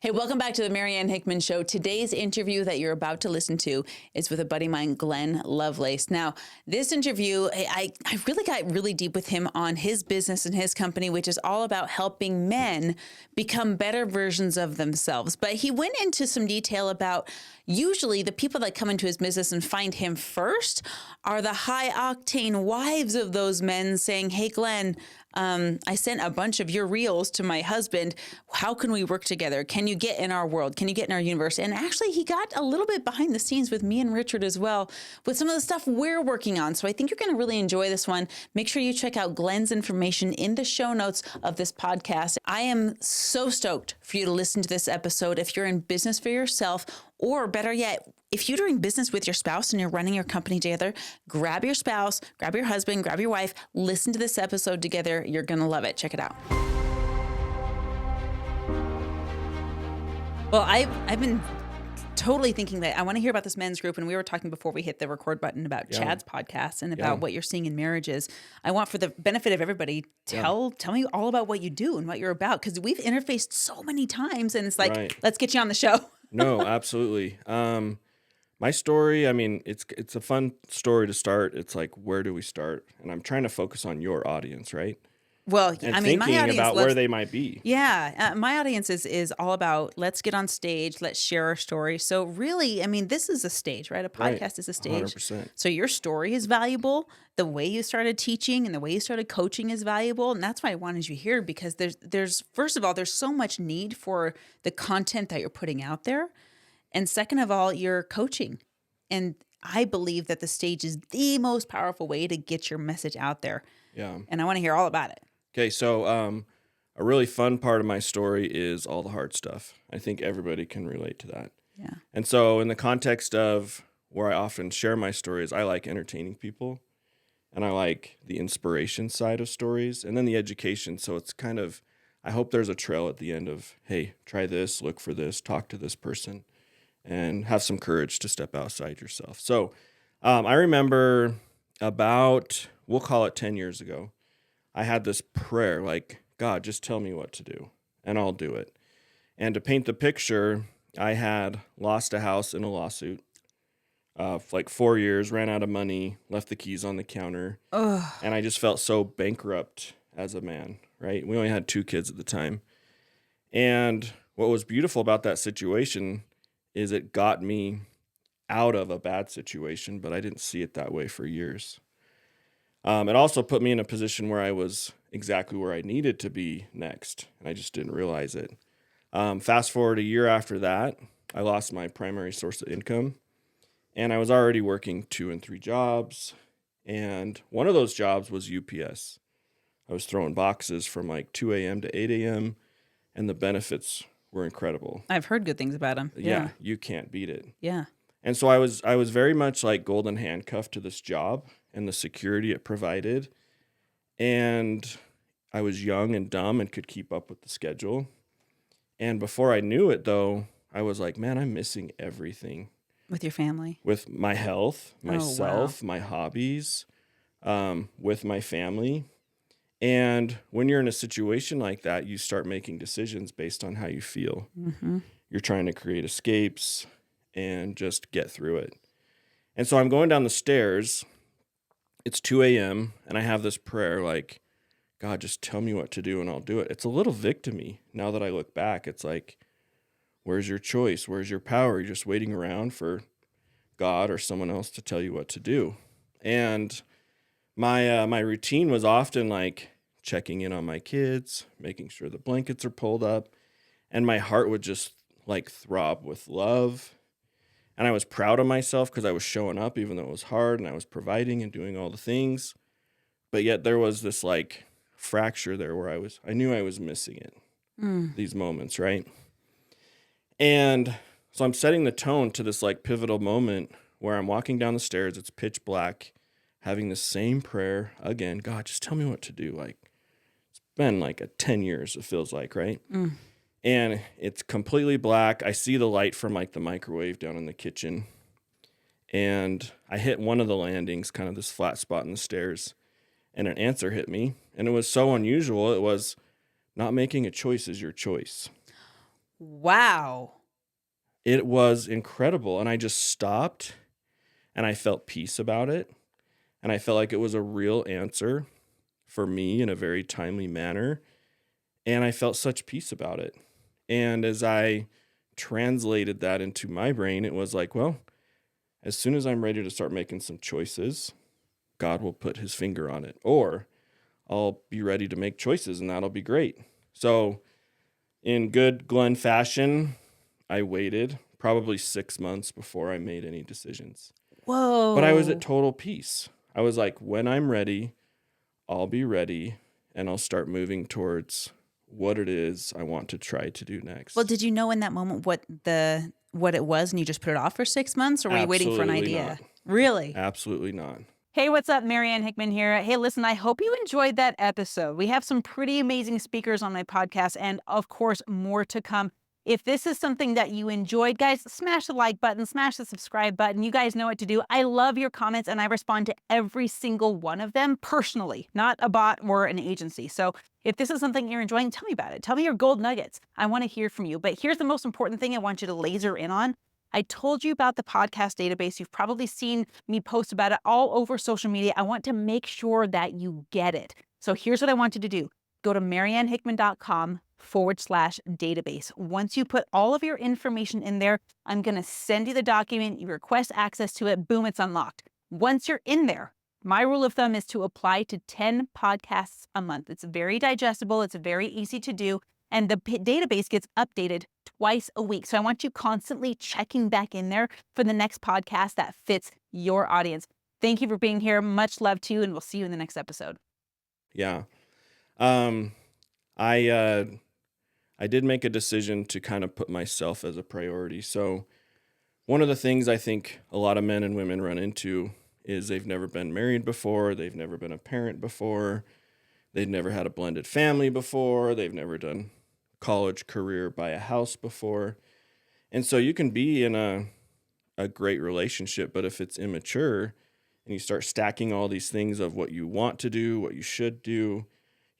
Hey, welcome back to the Marianne Hickman Show. Today's interview that you're about to listen to is with a buddy of mine, Glenn Lovelace. Now, this interview, I really got really deep with him on his business and his company, which is all about helping men become better versions of themselves. But he went into some detail about usually the people that come into his business and find him first are the high octane wives of those men saying, hey, Glenn, I sent a bunch of your reels to my husband. How can we work together? Can you get in our world? Can you get in our universe? And actually, he got a little bit behind the scenes with me and Richard as well with some of the stuff we're working on. So I think you're going to really enjoy this one. Make sure you check out Glenn's information in the show notes of this podcast. I am so stoked for you to listen to this episode. If you're in business for yourself, or better yet, if you're doing business with your spouse and you're running your company together, grab your spouse, grab your husband, grab your wife, listen to this episode together. You're going to love it. Check it out. Well, I've been totally thinking that I want to hear about this men's group. And we were talking before we hit the record button about Chad's podcast and about what you're seeing in marriages. I want, for the benefit of everybody, tell me all about what you do and what you're about. Because we've interfaced so many times and it's like, let's get you on the show. No, absolutely. My story, I mean, it's a fun story to start. It's like, where do we start? And I'm trying to focus on your audience, right? Well, And I mean, my thinking audience about where they might be. Yeah, my audience is all about let's get on stage, let's share our story. So really, I mean, this is a stage, right? A podcast is a stage. 100%. So your story is valuable. The way you started teaching and the way you started coaching is valuable, and that's why I wanted you here, because there's first of all, there's so much need for the content that you're putting out there, and second of all, you're coaching, and I believe that the stage is the most powerful way to get your message out there. Yeah. And I want to hear all about it. Okay, so a really fun part of my story is all the hard stuff. I think everybody can relate to that. Yeah. And so in the context of where I often share my stories, I like entertaining people, and I like the inspiration side of stories, and then the education. So it's kind of, I hope there's a trail at the end of, hey, try this, look for this, talk to this person, and have some courage to step outside yourself. So I remember about, we'll call it 10 years ago, I had this prayer, like, God, just tell me what to do, and I'll do it. And to paint the picture, I had lost a house in a lawsuit for like 4 years, ran out of money, left the keys on the counter, and I just felt so bankrupt as a man, right? We only had 2 kids at the time. And what was beautiful about that situation is it got me out of a bad situation, but I didn't see it that way for years. It also put me in a position where I was exactly where I needed to be next, and I just didn't realize it. Fast forward a year after that, I lost my primary source of income, and I was already working 2 and 3 jobs, and one of those jobs was UPS. I was throwing boxes from like 2 a.m. to 8 a.m., and the benefits were incredible. I've heard good things about them. Yeah, you can't beat it. Yeah. And so I was very much like golden handcuffed to this job and the security it provided. And I was young and dumb and could keep up with the schedule. And before I knew it, though, I was like, man, I'm missing everything. With your family? With my health, myself, my hobbies, with my family. And when you're in a situation like that, you start making decisions based on how you feel. Mm-hmm. You're trying to create escapes and just get through it. And so I'm going down the stairs. It's 2 a.m. and I have this prayer like, God, just tell me what to do and I'll do it. It's a little victim-y. Now that I look back, it's like, where's your choice? Where's your power? You're just waiting around for God or someone else to tell you what to do. And my routine was often like checking in on my kids, making sure the blankets are pulled up, and my heart would just like throb with love. And I was proud of myself because I was showing up even though it was hard, and I was providing and doing all the things. But yet there was this like fracture there where I knew I was missing it, these moments, right? And so I'm setting the tone to this like pivotal moment where I'm walking down the stairs, it's pitch black, having the same prayer again, God, just tell me what to do. Like, it's been like 10 years, it feels like, right? And it's completely black. I see the light from like the microwave down in the kitchen. And I hit one of the landings, kind of this flat spot in the stairs, and an answer hit me. And it was so unusual. It was, not making a choice is your choice. Wow. It was incredible. And I just stopped and I felt peace about it. And I felt like it was a real answer for me in a very timely manner. And I felt such peace about it. And as I translated that into my brain, it was like, well, as soon as I'm ready to start making some choices, God will put his finger on it. Or I'll be ready to make choices and that'll be great. So in good Glenn fashion, I waited probably 6 months before I made any decisions. Whoa. But I was at total peace. I was like, when I'm ready, I'll be ready and I'll start moving towards what it is I want to try to do next. Well, did you know in that moment what it was and you just put it off for 6 months, or were you waiting for an idea? Not. Really? Absolutely not. Hey, what's up? Marianne Hickman here. Hey, listen, I hope you enjoyed that episode. We have some pretty amazing speakers on my podcast and, of course, more to come. If this is something that you enjoyed, guys, smash the like button, smash the subscribe button. You guys know what to do. I love your comments and I respond to every single one of them personally, not a bot or an agency. So if this is something you're enjoying, tell me about it. Tell me your gold nuggets. I want to hear from you. But here's the most important thing I want you to laser in on. I told you about the podcast database. You've probably seen me post about it all over social media. I want to make sure that you get it. So here's what I want you to do. Go to mariannehickman.com/database. Once you put all of your information in there, I'm going to send you the document. You request access to it. Boom, it's unlocked. Once you're in there, my rule of thumb is to apply to 10 podcasts a month. It's very digestible. It's very easy to do. And the database gets updated twice a week. So I want you constantly checking back in there for the next podcast that fits your audience. Thank you for being here. Much love to you, and we'll see you in the next episode. Yeah. I did make a decision to kind of put myself as a priority. So one of the things I think a lot of men and women run into is they've never been married before. They've never been a parent before. They've never had a blended family before. They've never done college, career, buy a house before. And so you can be in a great relationship, but if it's immature and you start stacking all these things of what you want to do, what you should do,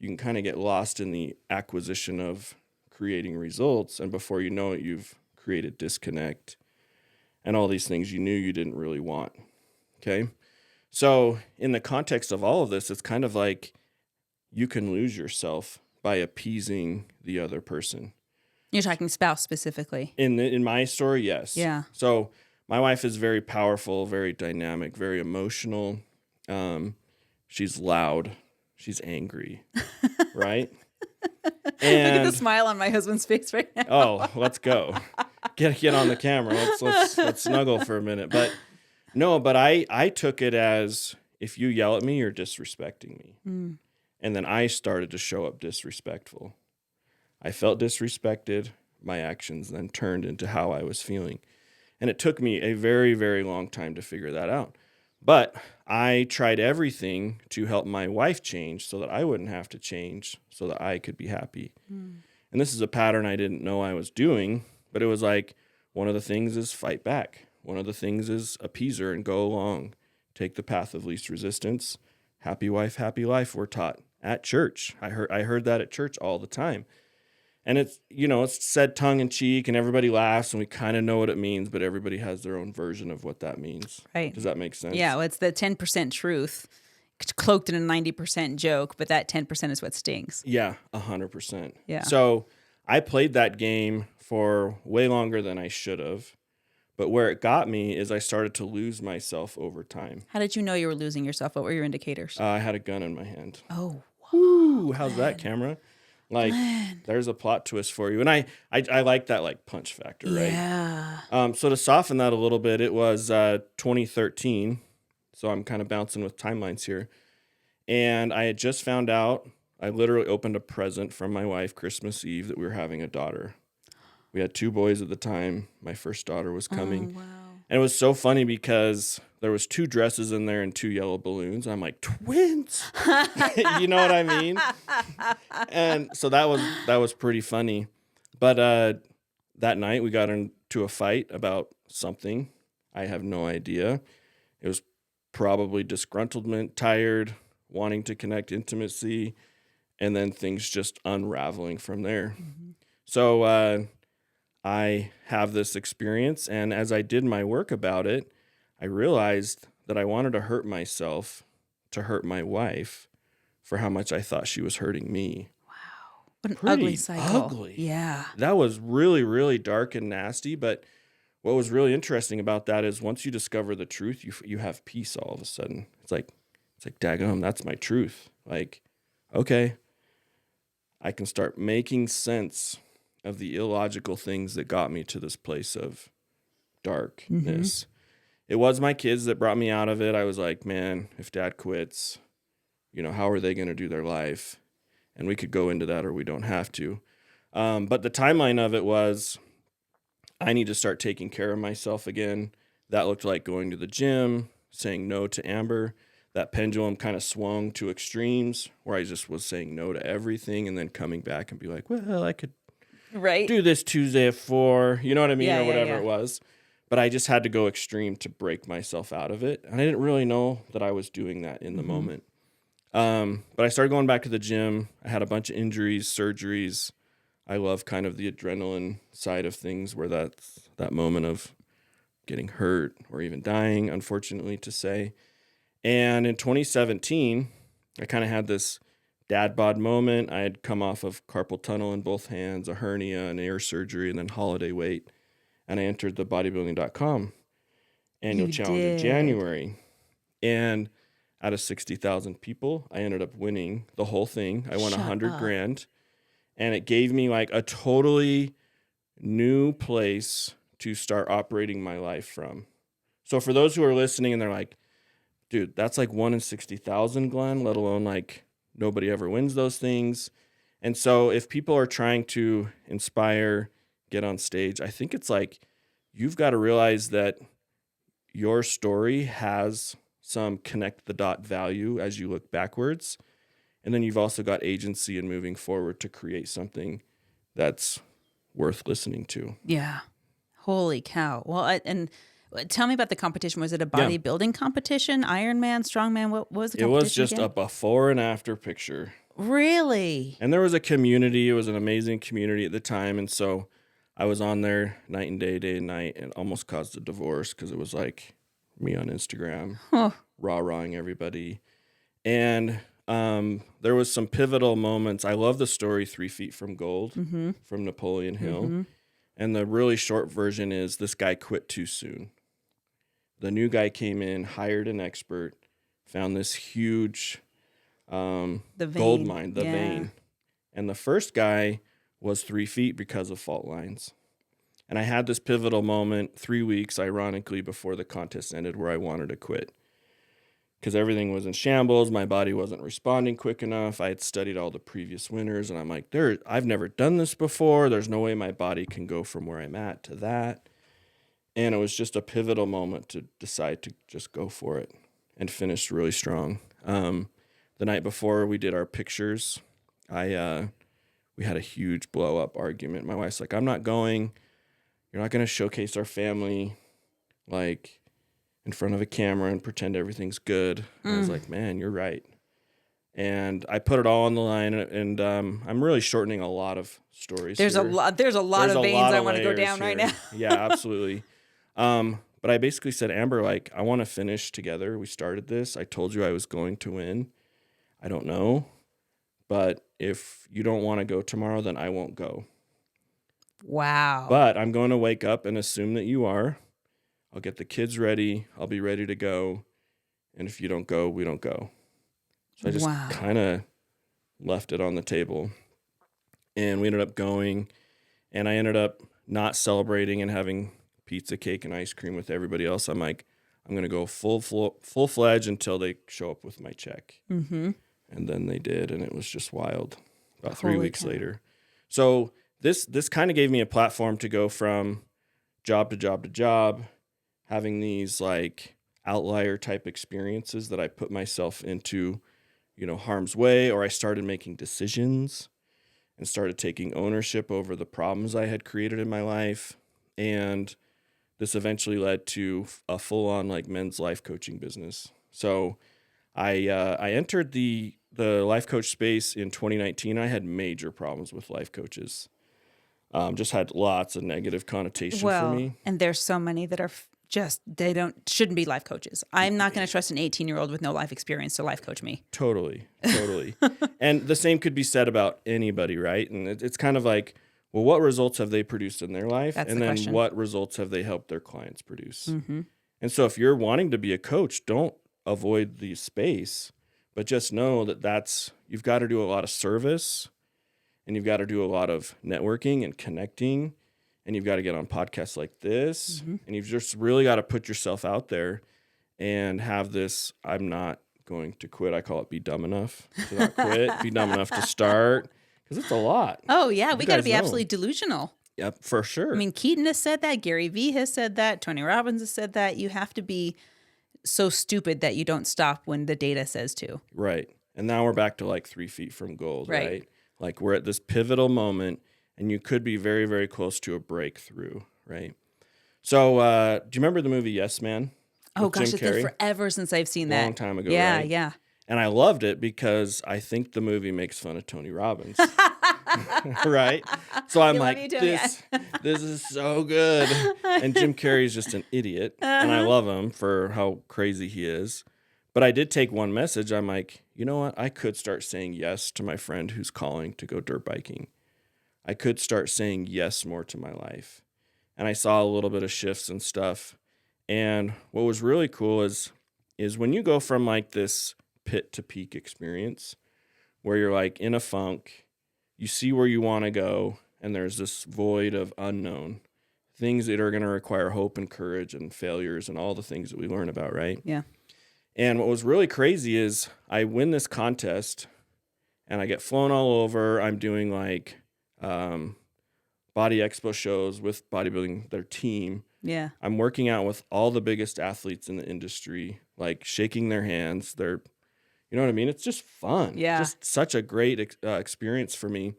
you can kind of get lost in the acquisition of creating results. And before you know it, you've created disconnect and all these things you knew you didn't really want. Okay. So in the context of all of this, it's kind of like you can lose yourself by appeasing the other person. You're talking spouse specifically. In my story, yes. Yeah. So my wife is very powerful, very dynamic, very emotional. She's loud. She's angry, right? And look at the smile on my husband's face right now. Oh, let's go. Get on the camera. Let's snuggle for a minute. But no, I took it as if you yell at me, you're disrespecting me. Mm. And then I started to show up disrespectful. I felt disrespected. My actions then turned into how I was feeling. And it took me a very, very long time to figure that out. But I tried everything to help my wife change so that I wouldn't have to change, so that I could be happy. Mm. And this is a pattern I didn't know I was doing, but it was like one of the things is fight back. One of the things is appease her and go along. Take the path of least resistance. Happy wife, happy life, we're taught at church. I heard that at church all the time. And it's said tongue in cheek and everybody laughs and we kind of know what it means, but everybody has their own version of what that means. Right. Does that make sense? Yeah, well, it's the 10% truth cloaked in a 90% joke, but that 10% is what stings. Yeah, 100%. Yeah. So I played that game for way longer than I should have. But where it got me is I started to lose myself over time. How did you know you were losing yourself? What were your indicators? I had a gun in my hand. Oh, wow. Ooh, how's that, camera? Like, Glenn. There's a plot twist for you. And I like that, like, punch factor, right? Yeah. So to soften that a little bit, it was 2013. So I'm kind of bouncing with timelines here. And I had just found out, I literally opened a present from my wife Christmas Eve that we were having a daughter. We had 2 boys at the time. My first daughter was coming. Oh, wow. And it was so funny because there was 2 dresses in there and 2 yellow balloons. I'm like, twins. You know what I mean? And so that was pretty funny. But that night we got into a fight about something. I have no idea. It was probably disgruntlement, tired, wanting to connect, intimacy, and then things just unraveling from there. Mm-hmm. So I have this experience. And as I did my work about it, I realized that I wanted to hurt myself to hurt my wife for how much I thought she was hurting me. What an Pretty ugly cycle. ugly. Yeah. That was really, really dark and nasty. But what was really interesting about that is once you discover the truth, you have peace all of a sudden. It's like daggum, that's my truth. Like, okay, I can start making sense of the illogical things that got me to this place of darkness. It was my kids that brought me out of it. I was like, man, if dad quits, how are they going to do their life? And we could go into that or we don't have to. But the timeline of it was I need to start taking care of myself again. That looked like going to the gym, saying no to Amber. That pendulum kind of swung to extremes where I just was saying no to everything and then coming back and be like, well, I could do this Tuesday at 4, you know what I mean? Yeah, or whatever yeah. it was. But I just had to go extreme to break myself out of it. And I didn't really know that I was doing that in the moment. But I started going back to the gym. I had a bunch of injuries, surgeries. I love kind of the adrenaline side of things where that's that moment of getting hurt or even dying, unfortunately to say. And in 2017, I kind of had this dad bod moment. I had come off of carpal tunnel in both hands, a hernia, an ear surgery, and then holiday weight. And I entered the bodybuilding.com annual challenge in January. And out of 60,000 people, I ended up winning the whole thing. I won $100,000. And it gave me like a totally new place to start operating my life from. So for those who are listening and they're like, dude, that's like 1 in 60,000, Glenn, let alone like nobody ever wins those things. And so if people are trying to inspire, get on stage, I think it's like you've got to realize that your story has some connect the dot value as you look backwards. And then you've also got agency in moving forward to create something that's worth listening to. Yeah. Holy cow. Well, and tell me about the competition. Was it a bodybuilding competition? Ironman, strongman? What was the competition? It was just again? a before and after picture. Really? And there was a community. It was an amazing community at the time. And so I was on there night and day and night, and almost caused a divorce because it was like me on Instagram, rah-rahing everybody. And there was some pivotal moments. I love the story 3 Feet from Gold from Napoleon Hill. And the really short version is this guy quit too soon. The new guy came in, hired an expert, found this huge gold mine, the vein. And the first guy was 3 feet because of fault lines. And I had this pivotal moment 3 weeks, ironically, before the contest ended where I wanted to quit. Because everything was in shambles. My body wasn't responding quick enough. I had studied all the previous winners, and I'm like, I've never done this before. There's no way my body can go from where I'm at to that. And it was just a pivotal moment to decide to just go for it and finish really strong. The night before we did our pictures, we had a huge blow-up argument. My wife's like, I'm not going. You're not going to showcase our family, like, in front of a camera and pretend everything's good. And I was like, man, you're right. And I put it all on the line, and I'm really shortening a lot of stories. There's a lot of veins I want to go down right now. Yeah, absolutely. But I basically said, Amber, like, I want to finish together. We started this. I told you I was going to win. I don't know. But if you don't want to go tomorrow, then I won't go. Wow. But I'm going to wake up and assume that you are. I'll get the kids ready. I'll be ready to go. And if you don't go, we don't go. So I just kind of left it on the table. And we ended up going. And I ended up not celebrating and having pizza, cake, and ice cream with everybody else. I'm like, I'm going to go full-fledged until they show up with my check. And then they did, and it was just wild. About 3 weeks later. So this kind of gave me a platform to go from job to job to job, having these like outlier type experiences that I put myself into, harm's way, or I started making decisions and started taking ownership over the problems I had created in my life. And this eventually led to a full-on like men's life coaching business. So I entered the life coach space in 2019. I had major problems with life coaches. just had lots of negative connotation for me. And there's so many that are shouldn't be life coaches. I'm not going to trust an 18-year-old with no life experience to life coach me. Totally. And the same could be said about anybody, right? And it's kind of like, well, what results have they produced in their life? That's and the then question. what results have they helped their clients produce? Mm-hmm. And so if you're wanting to be a coach, don't avoid the space, but just know that you've got to do a lot of service, and you've got to do a lot of networking and connecting, and you've got to get on podcasts like this, and you've just really got to put yourself out there and have this, I'm not going to quit. I call it be dumb enough to not quit, be dumb enough to start, because it's a lot. Oh, yeah. We got to be know. absolutely delusional. Yep, for sure. I mean, Keaton has said that. Gary Vee has said that. Tony Robbins has said that. You have to be so stupid that you don't stop when the data says to. Right. And now we're back to like 3 feet from gold, Right. right? Like we're at this pivotal moment, and you could be very, very close to a breakthrough, right? So do you remember the movie Yes Man? Oh, with gosh, Jim it's been Carrey? forever since I've seen that. Long time ago, Yeah, right? yeah. And I loved it because I think the movie makes fun of Tony Robbins. Right? So I'm You love like, you, Tony. this is so good. And Jim Carrey's just an idiot. And I love him for how crazy he is. But I did take one message. I'm like, you know what? I could start saying yes to my friend who's calling to go dirt biking. I could start saying yes more to my life. And I saw a little bit of shifts and stuff. And what was really cool is when you go from like this pit to peak experience where you're like in a funk, you see where you want to go, and there's this void of unknown, things that are going to require hope and courage and failures and all the things that we learn about, right? Yeah. And what was really crazy is I win this contest and I get flown all over. I'm doing like body expo shows with Bodybuilding, their team. Yeah. I'm working out with all the biggest athletes in the industry, like shaking their hands. You know what I mean? It's just fun. Yeah. Just such a great experience for me.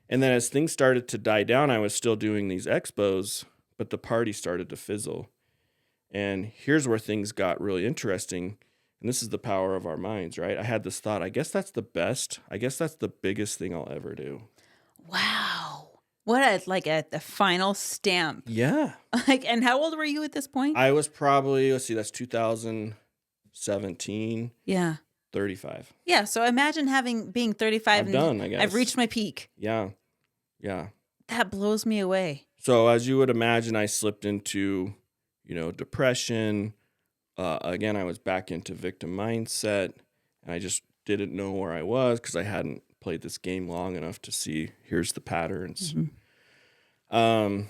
And then as things started to die down, I was still doing these expos, but the party started to fizzle. And here's where things got really interesting. And this is the power of our minds, right? I had this thought, I guess that's the best. I guess that's the biggest thing I'll ever do. Wow. What a final stamp. Yeah. And how old were you at this point? I was probably, that's 2017. Yeah. 35. Yeah. So imagine being 35 I'm done, I guess. I've reached my peak. Yeah. Yeah. That blows me away. So as you would imagine, I slipped into, depression. Again, I was back into victim mindset, and I just didn't know where I was because I hadn't played this game long enough to see here's the patterns. And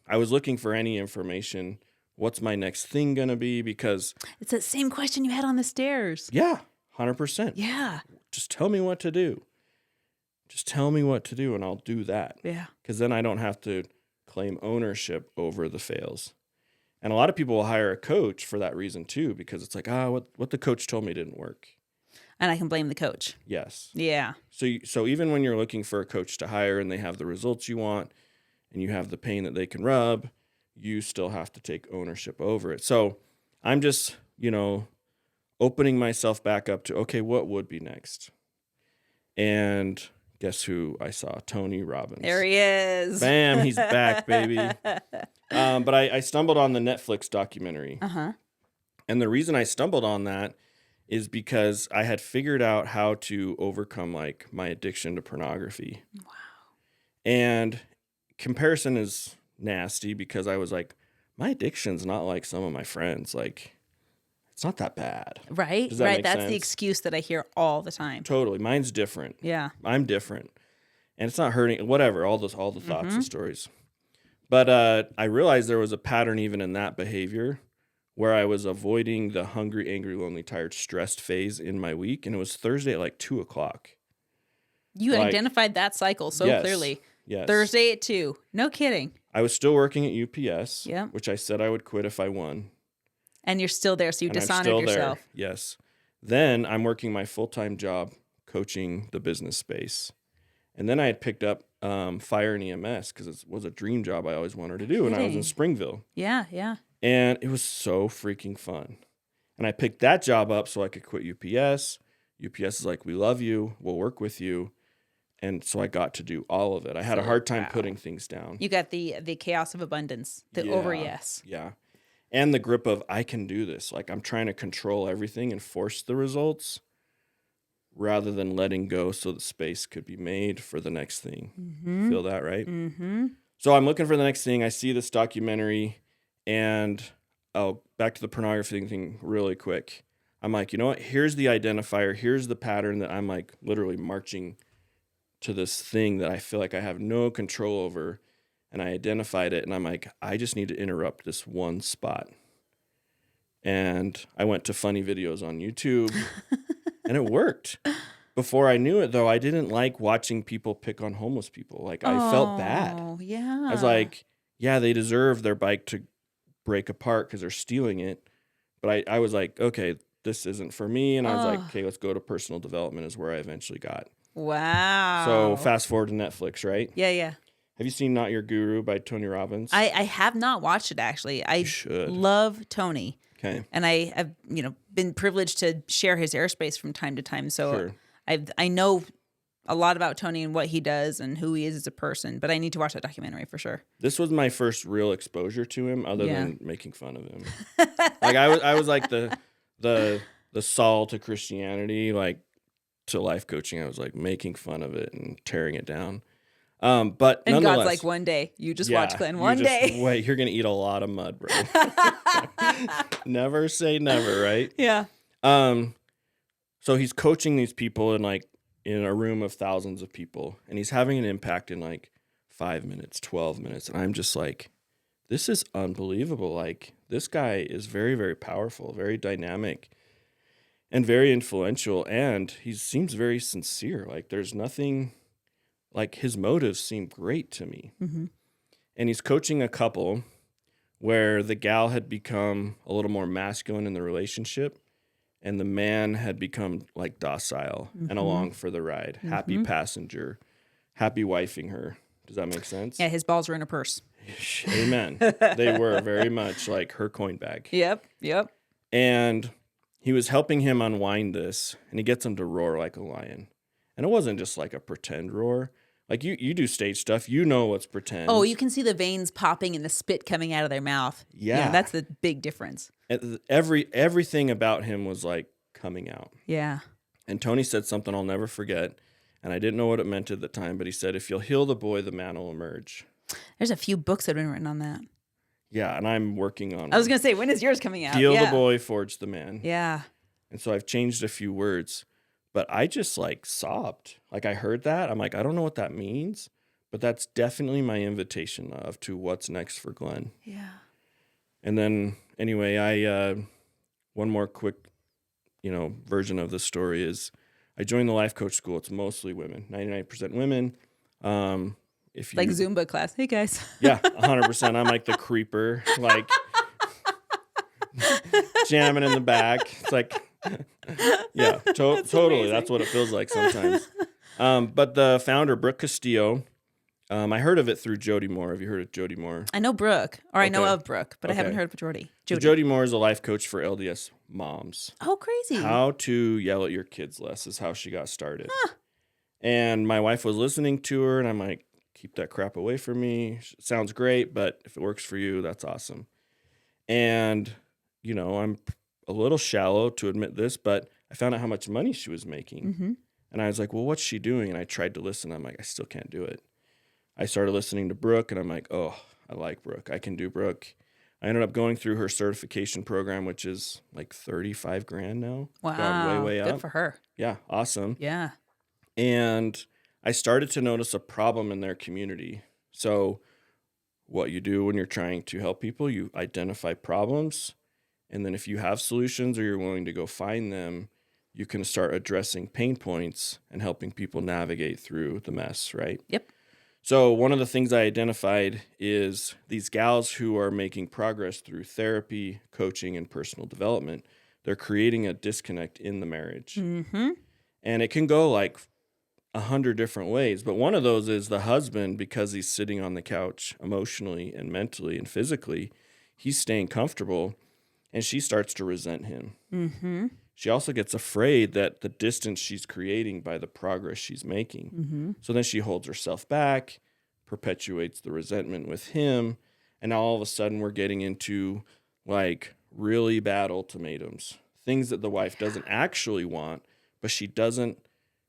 I was looking for any information. What's my next thing going to be? Because it's that same question you had on the stairs. Yeah, 100%. Yeah. Just tell me what to do. Just tell me what to do, and I'll do that. Yeah. Because then I don't have to claim ownership over the fails. And a lot of people will hire a coach for that reason too, because it's like, what the coach told me didn't work. And I can blame the coach. Yes. Yeah. So even when you're looking for a coach to hire and they have the results you want and you have the pain that they can rub, you still have to take ownership over it. So I'm just, opening myself back up to, okay, what would be next? And guess who I saw? Tony Robbins. There he is. Bam, he's back, baby. But I stumbled on the Netflix documentary. Uh-huh. And the reason I stumbled on that is because I had figured out how to overcome like my addiction to pornography. Wow. And comparison is nasty because I was like, my addiction's not like some of my friends. Like, it's not that bad. Right. Does that Right. make That's sense? the excuse that I hear all the time. Totally. Mine's different. Yeah. I'm different. And it's not hurting, whatever, all the thoughts and stories. But I realized there was a pattern even in that behavior where I was avoiding the hungry, angry, lonely, tired, stressed phase in my week. And it was Thursday at like 2:00. You identified that cycle so Yes, clearly. Yes. Thursday at 2. No kidding. I was still working at UPS, Yeah. which I said I would quit if I won. And you're still there, so you And I'm dishonored still yourself. there. Yes. Then I'm working my full-time job coaching the business space. And then I had picked up fire and EMS because it was a dream job I always wanted to do. And I was in Kidding. Springville. Yeah, yeah. And it was so freaking fun. And I picked that job up so I could quit UPS. UPS is like, we love you. We'll work with you. And so I got to do all of it. I had a hard time putting things down. You got the chaos of abundance, the over yes. Yeah. And the grip of, I can do this. Like, I'm trying to control everything and force the results rather than letting go so the space could be made for the next thing. Mm-hmm. Feel that, right? Mm-hmm. So I'm looking for the next thing. I see this documentary, and back to the pornography thing really quick. I'm like, you know what? Here's the identifier. Here's the pattern that I'm like literally marching to this thing that I feel like I have no control over. And I identified it, and I'm like, I just need to interrupt this one spot. And I went to funny videos on YouTube, and it worked. Before I knew it, though, I didn't like watching people pick on homeless people. Like, I felt bad. Oh, yeah. I was like, yeah, they deserve their bike to break apart because they're stealing it. But I was like, okay, this isn't for me. And I was like, okay, let's go to personal development is where I eventually got. Wow. So fast forward to Netflix, right? Yeah. Have you seen Not Your Guru by Tony Robbins? I have not watched it, actually. I should. love Tony. Okay. And I have, been privileged to share his airspace from time to time. So Sure. I know a lot about Tony and what he does and who he is as a person, but I need to watch that documentary for sure. This was my first real exposure to him other than making fun of him. Like I was like the Saul to Christianity, like to life coaching. I was like making fun of it and tearing it down. But and God's like, one day you just watch Glenn. One day, wait, you're gonna eat a lot of mud, bro. Never say never, right? Yeah. So he's coaching these people in a room of thousands of people, and he's having an impact in like 5 minutes, 12 minutes, and I'm just like, this is unbelievable. Like, this guy is very, very powerful, very dynamic, and very influential, and he seems very sincere. Like, there's nothing. Like, his motives seem great to me. Mm-hmm. And he's coaching a couple where the gal had become a little more masculine in the relationship, and the man had become like docile and along for the ride. Happy passenger, happy wifing her. Does that make sense? Yeah, his balls were in a purse. Amen. They were very much like her coin bag. Yep. And he was helping him unwind this, and he gets him to roar like a lion. And it wasn't just like a pretend roar. Like, you do stage stuff, you know what's pretend. Oh, you can see the veins popping and the spit coming out of their mouth. Yeah. That's the big difference. Everything about him was like coming out. Yeah. And Tony said something I'll never forget, and I didn't know what it meant at the time, but he said, if you'll heal the boy, the man will emerge. There's a few books that have been written on that. Yeah, and I'm working on I was going to say, when is yours coming out? Heal the boy, forge the man. Yeah. And so I've changed a few words. But I just like sobbed. Like, I heard that. I'm like, I don't know what that means, but that's definitely my invitation to what's next for Glenn. Yeah. And then anyway, one more quick, version of the story is I joined the life coach school. It's mostly women, 99% women. If you like Zumba class. Hey guys. Yeah, 100%. I'm like the creeper, like jamming in the back. It's like, yeah, totally. Amazing. That's what it feels like sometimes. But the founder, Brooke Castillo, I heard of it through Jody Moore. Have you heard of Jody Moore? I know Brooke, or I know of Brooke, but I haven't heard of Jody. So Jody Moore is a life coach for LDS moms. Oh, crazy. How to yell at your kids less is how she got started. Huh. And my wife was listening to her, and I'm like, keep that crap away from me. Sounds great, but if it works for you, that's awesome. And, I'm a little shallow to admit this, but I found out how much money she was making. Mm-hmm. And I was like, well, what's she doing? And I tried to listen. I'm like, I still can't do it. I started listening to Brooke, and I'm like, oh, I like Brooke. I can do Brooke. I ended up going through her certification program, which is like $35,000 now. Wow. Gone way up. Good for her. Yeah. Awesome. Yeah. And I started to notice a problem in their community. So what you do when you're trying to help people, you identify problems. And then if you have solutions or you're willing to go find them, you can start addressing pain points and helping people navigate through the mess, right? Yep. So one of the things I identified is these gals who are making progress through therapy, coaching, and personal development, they're creating a disconnect in the marriage. Mm-hmm. And it can go like 100 different ways. But one of those is the husband, because he's sitting on the couch emotionally and mentally and physically, he's staying comfortable, and she starts to resent him. Mm-hmm. she also gets afraid that the distance she's creating by the progress she's making. Mm-hmm. So then she holds herself back, perpetuates the resentment with him. And now all of a sudden we're getting into like really bad ultimatums, things that the wife doesn't actually want, but she doesn't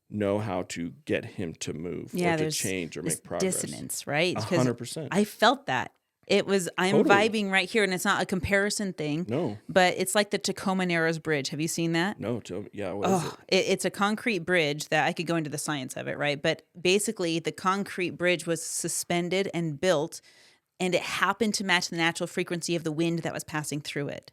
know how to get him to move or to change or make progress. Dissonance, right? 100%. I felt that. It was, I'm Totally. vibing right here, and it's not a comparison thing. No. But it's like the Tacoma Narrows Bridge. Have you seen that? No. Yeah. What is it? It's a concrete bridge that I could go into the science of it, right? But basically, the concrete bridge was suspended and built, and it happened to match the natural frequency of the wind that was passing through it.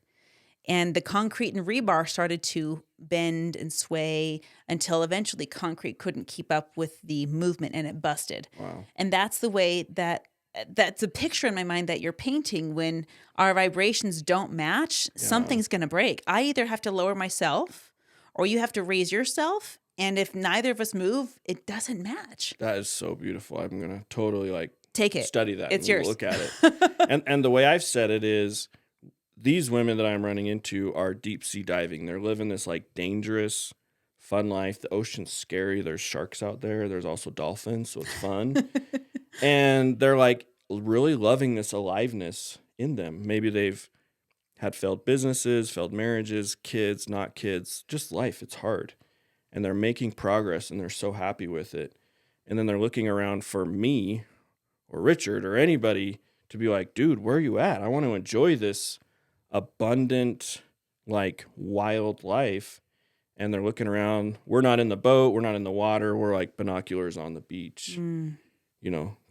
And the concrete and rebar started to bend and sway until eventually concrete couldn't keep up with the movement and it busted. Wow. And that's the way that's a picture in my mind that you're painting. When our vibrations don't match, something's going to break. I either have to lower myself or you have to raise yourself. And if neither of us move, it doesn't match. That is so beautiful. I'm going to totally take it. Study that. It's and yours. Look at it. and the way I've said it is, these women that I'm running into are deep sea diving. They're living this like dangerous, fun life. The ocean's scary. There's sharks out there. There's also dolphins, so it's fun. And they're like really loving this aliveness in them. Maybe they've had failed businesses, failed marriages, kids, not kids, just life. It's hard. And they're making progress and they're so happy with it. And then they're looking around for me or Richard or anybody to be like, dude, where are you at? I want to enjoy this abundant, like wild life. And they're looking around. We're not in the boat. We're not in the water. We're like binoculars on the beach,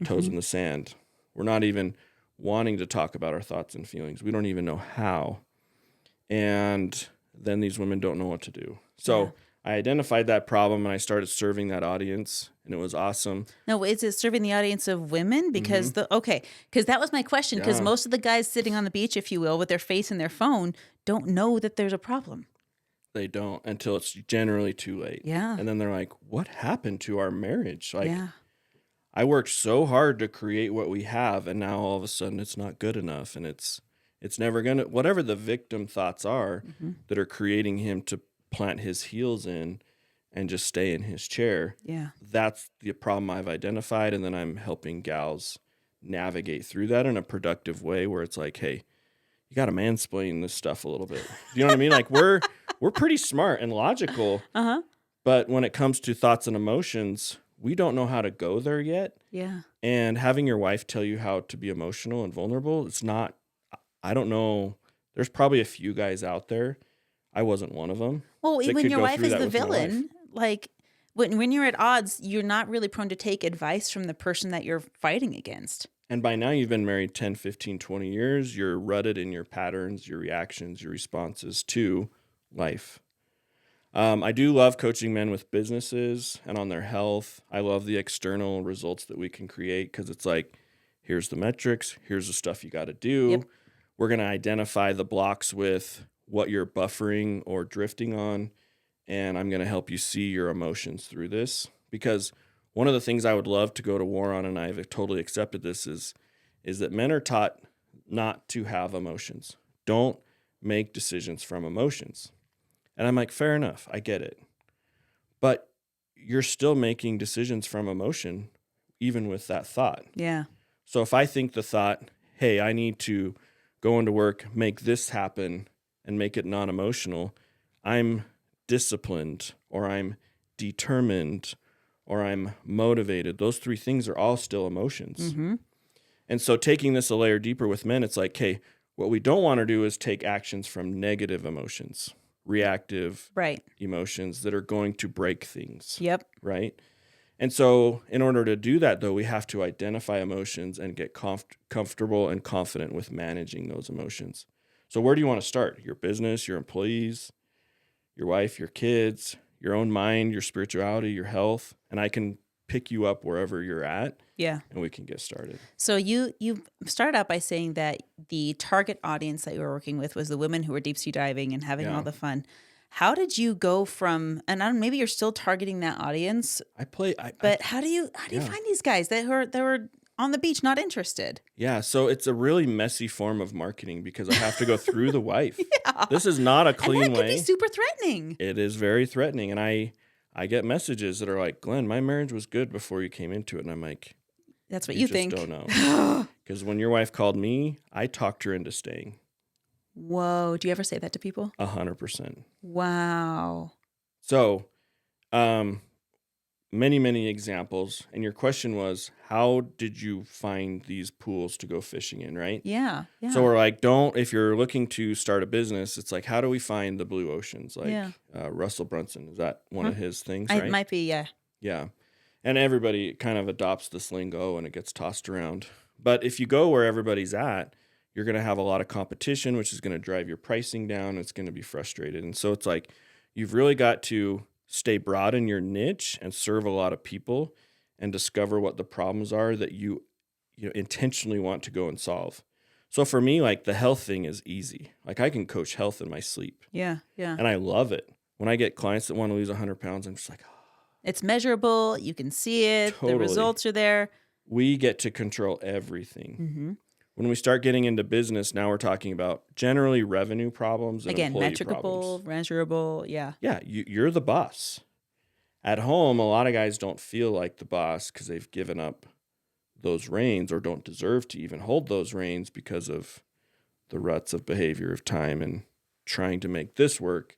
toes in the sand. We're not even wanting to talk about our thoughts and feelings. We don't even know how. And then these women don't know what to do. So I identified that problem and I started serving that audience, and it was awesome. No, is it serving the audience of women? Because because that was my question. Because most of the guys sitting on the beach, if you will, with their face in their phone, don't know that there's a problem. They don't until it's generally too late. Yeah. And then they're like, what happened to our marriage? Like, I worked so hard to create what we have, and now all of a sudden it's not good enough. And it's never going to, whatever the victim thoughts are that are creating him to plant his heels in and just stay in his chair. Yeah. That's the problem I've identified. And then I'm helping gals navigate through that in a productive way where it's like, hey, you got to mansplain this stuff a little bit. Do you know what I mean? Like we're pretty smart and logical, but when it comes to thoughts and emotions, we don't know how to go there yet. Yeah. And having your wife tell you how to be emotional and vulnerable, it's not, I don't know. There's probably a few guys out there. I wasn't one of them. Well, when your wife is the villain, like when you're at odds, you're not really prone to take advice from the person that you're fighting against. And by now you've been married 10, 15, 20 years. You're rutted in your patterns, your reactions, your responses to life. I do love coaching men with businesses and on their health. I love the external results that we can create because it's like, here's the metrics, here's the stuff you got to do. Yep. We're going to identify the blocks with what you're buffering or drifting on, and I'm going to help you see your emotions through this. Because one of the things I would love to go to war on, and I've totally accepted this, is that men are taught not to have emotions. Don't make decisions from emotions. And I'm like, fair enough, I get it. But you're still making decisions from emotion, even with that thought. Yeah. So if I think the thought, hey, I need to go into work, make this happen, and make it non-emotional, I'm disciplined, or I'm determined, or I'm motivated. Those three things are all still emotions. Mm-hmm. And so taking this a layer deeper with men, it's like, hey, what we don't want to do is take actions from negative emotions, reactive emotions that are going to break things. Yep. Right? And so in order to do that, though, we have to identify emotions and get comfortable and confident with managing those emotions. So where do you want to start? Your business, your employees, your wife, your kids, your own mind, your spirituality, your health. And I can pick you up wherever you're at. Yeah. And we can get started. So you started out by saying that the target audience that you were working with was the women who were deep sea diving and having all the fun. How did you go from, and I don't, maybe you're still targeting that audience. How do you find these guys that were on the beach, not interested. Yeah. So it's a really messy form of marketing because I have to go through the wife. Yeah. This is not a clean and that way. could be super threatening. It is very threatening. And I get messages that are like, Glenn, my marriage was good before you came into it. And I'm like, that's what you just think. Don't know. Because when your wife called me, I talked her into staying. Whoa. Do you ever say that to people? 100%. Wow. So, many, many examples. And your question was, how did you find these pools to go fishing in, right? Yeah. Yeah. So we're like, if you're looking to start a business, it's like, how do we find the blue oceans? Like Russell Brunson, is that one of his things, right? It might be, yeah. Yeah. And everybody kind of adopts this lingo and it gets tossed around. But if you go where everybody's at, you're going to have a lot of competition, which is going to drive your pricing down. It's going to be frustrated. And so it's like, you've really got to stay broad in your niche and serve a lot of people and discover what the problems are that you intentionally want to go and solve. So for me, like the health thing is easy. Like I can coach health in my sleep. Yeah. Yeah. And I love it. When I get clients that want to lose 100 pounds, I'm just like, it's measurable. You can see it. Totally. The results are there. We get to control everything. Mm-hmm. When we start getting into business, now we're talking about generally revenue problems and again, employee measurable, problems. measurable. Yeah. Yeah, you're the boss. At home, a lot of guys don't feel like the boss because they've given up those reins or don't deserve to even hold those reins because of the ruts of behavior of time and trying to make this work.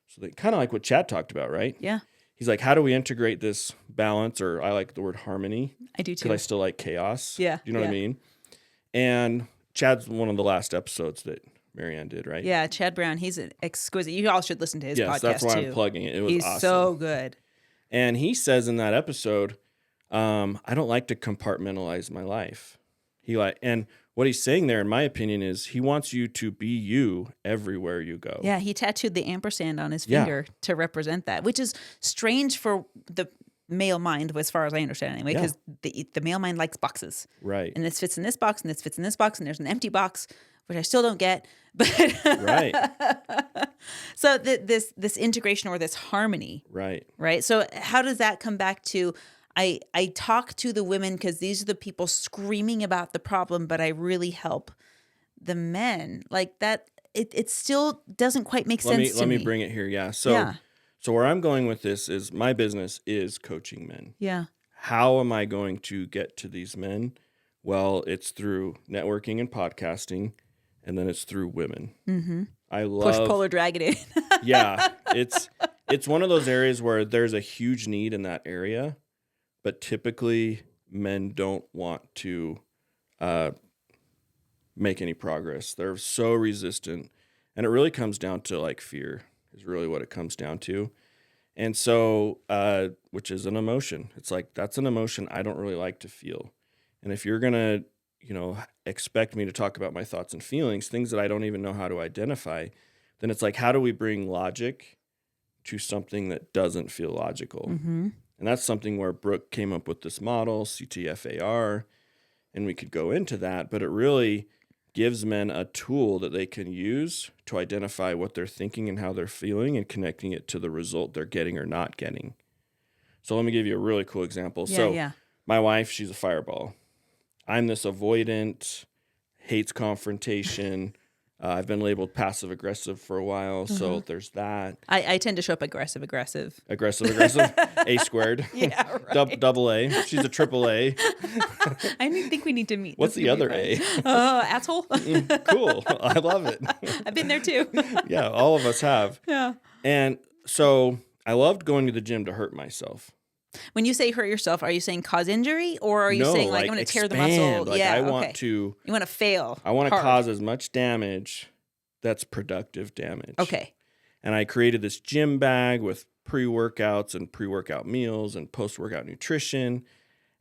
So they kind of like what Chad talked about, right? Yeah. He's like, how do we integrate this balance? Or I like the word harmony. I do too. Because I still like chaos. Yeah. Do you know what I mean? And Chad's one of the last episodes that Marianne did, right? Yeah, Chad Brown. He's an exquisite. You all should listen to his podcast that's why too. I'm plugging it. It was He's awesome. so good. And he says in that episode, I don't like to compartmentalize my life. And what he's saying there, in my opinion, is he wants you to be you everywhere you go. Yeah, he tattooed the ampersand on his finger to represent that, which is strange for the male mind, as far as I understand anyway, because the male mind likes boxes. Right. And this fits in this box, and this fits in this box, and there's an empty box, which I still don't get. But right. So this integration or this harmony. Right. Right. So how does that come back to? I talk to the women because these are the people screaming about the problem, but I really help the men. Like that, it still doesn't quite make sense to me. Let me bring it here. Yeah. So where I'm going with this is my business is coaching men. Yeah. How am I going to get to these men? Well, it's through networking and podcasting, and then it's through women. Mm-hmm. I love push, pull, or drag it in. Yeah. It's one of those areas where there's a huge need in that area, but typically men don't want to make any progress. They're so resistant, and it really comes down to like fear is really what it comes down to. And so, which is an emotion. It's like, that's an emotion I don't really like to feel. And if you're going to, expect me to talk about my thoughts and feelings, things that I don't even know how to identify, then it's like, how do we bring logic to something that doesn't feel logical? Mm-hmm. And that's something where Brooke came up with this model, CTFAR, and we could go into that, but it really gives men a tool that they can use to identify what they're thinking and how they're feeling and connecting it to the result they're getting or not getting. So let me give you a really cool example. My wife, she's a fireball. I'm this avoidant, hates confrontation. I've been labeled passive-aggressive for a while, so there's that. I tend to show up aggressive. Aggressive, A squared. Yeah, right. Double A. She's a triple A. I think we need to meet. What's the other A? Asshole. Cool. I love it. I've been there too. Yeah, all of us have. Yeah. And so I loved going to the gym to hurt myself. When you say hurt yourself, are you saying cause injury, or are you saying like I'm going to tear the muscle? Like I want to. You want to fail. I want to cause as much damage that's productive damage. Okay. And I created this gym bag with pre-workouts and pre-workout meals and post-workout nutrition.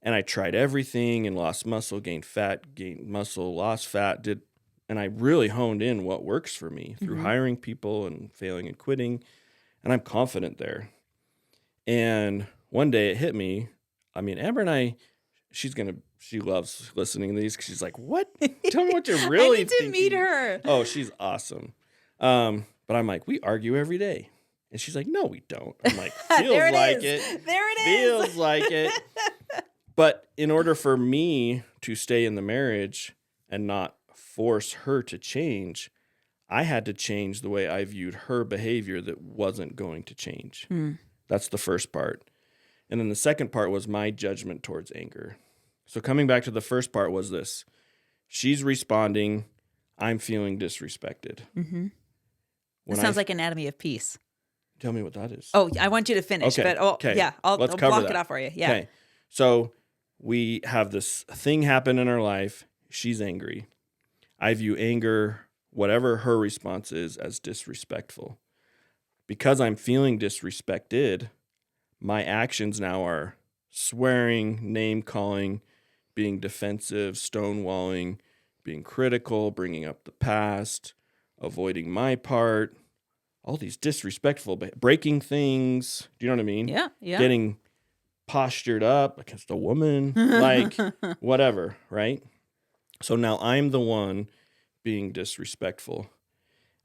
And I tried everything and lost muscle, gained fat, gained muscle, lost fat, and I really honed in what works for me through hiring people and failing and quitting. And I'm confident there. And one day it hit me. I mean, Amber and I, she loves listening to these because she's like, what? Tell me what you're really I need to meet her. Oh, she's awesome. But I'm like, we argue every day. And she's like, no, we don't. I'm like, feels like it. There it is. Feels like it. But in order for me to stay in the marriage and not force her to change, I had to change the way I viewed her behavior that wasn't going to change. That's the first part. And then the second part was my judgment towards anger. So coming back to the first part was this. She's responding. I'm feeling disrespected. It sounds like Anatomy of Peace. Tell me what that is. Oh, I want you to finish. Okay. But yeah, I'll Let's block cover it that. off for you. Yeah. Okay. So we have this thing happen in our life. She's angry. I view anger, whatever her response is, as disrespectful. Because I'm feeling disrespected, my actions now are swearing, name-calling, being defensive, stonewalling, being critical, bringing up the past, avoiding my part, all these disrespectful, breaking things. Do you know what I mean? Yeah. Yeah. Getting postured up against a woman, like whatever, right? So now I'm the one being disrespectful.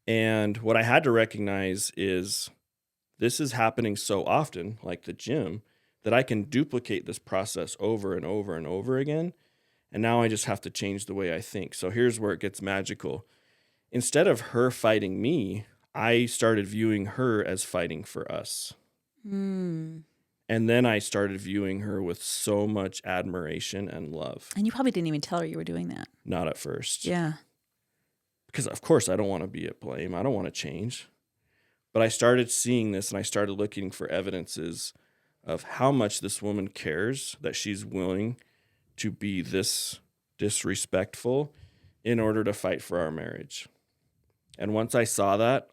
And what I had to recognize is this is happening so often, like the gym, that I can duplicate this process over and over and over again. And now I just have to change the way I think. So here's where it gets magical. Instead of her fighting me, I started viewing her as fighting for us. And then I started viewing her with so much admiration and love. And you probably didn't even tell her you were doing that. Not at first. Yeah. Because, of course, I don't want to be at blame. I don't want to change. But I started seeing this, and I started looking for evidences of how much this woman cares that she's willing to be this disrespectful in order to fight for our marriage. And once I saw that,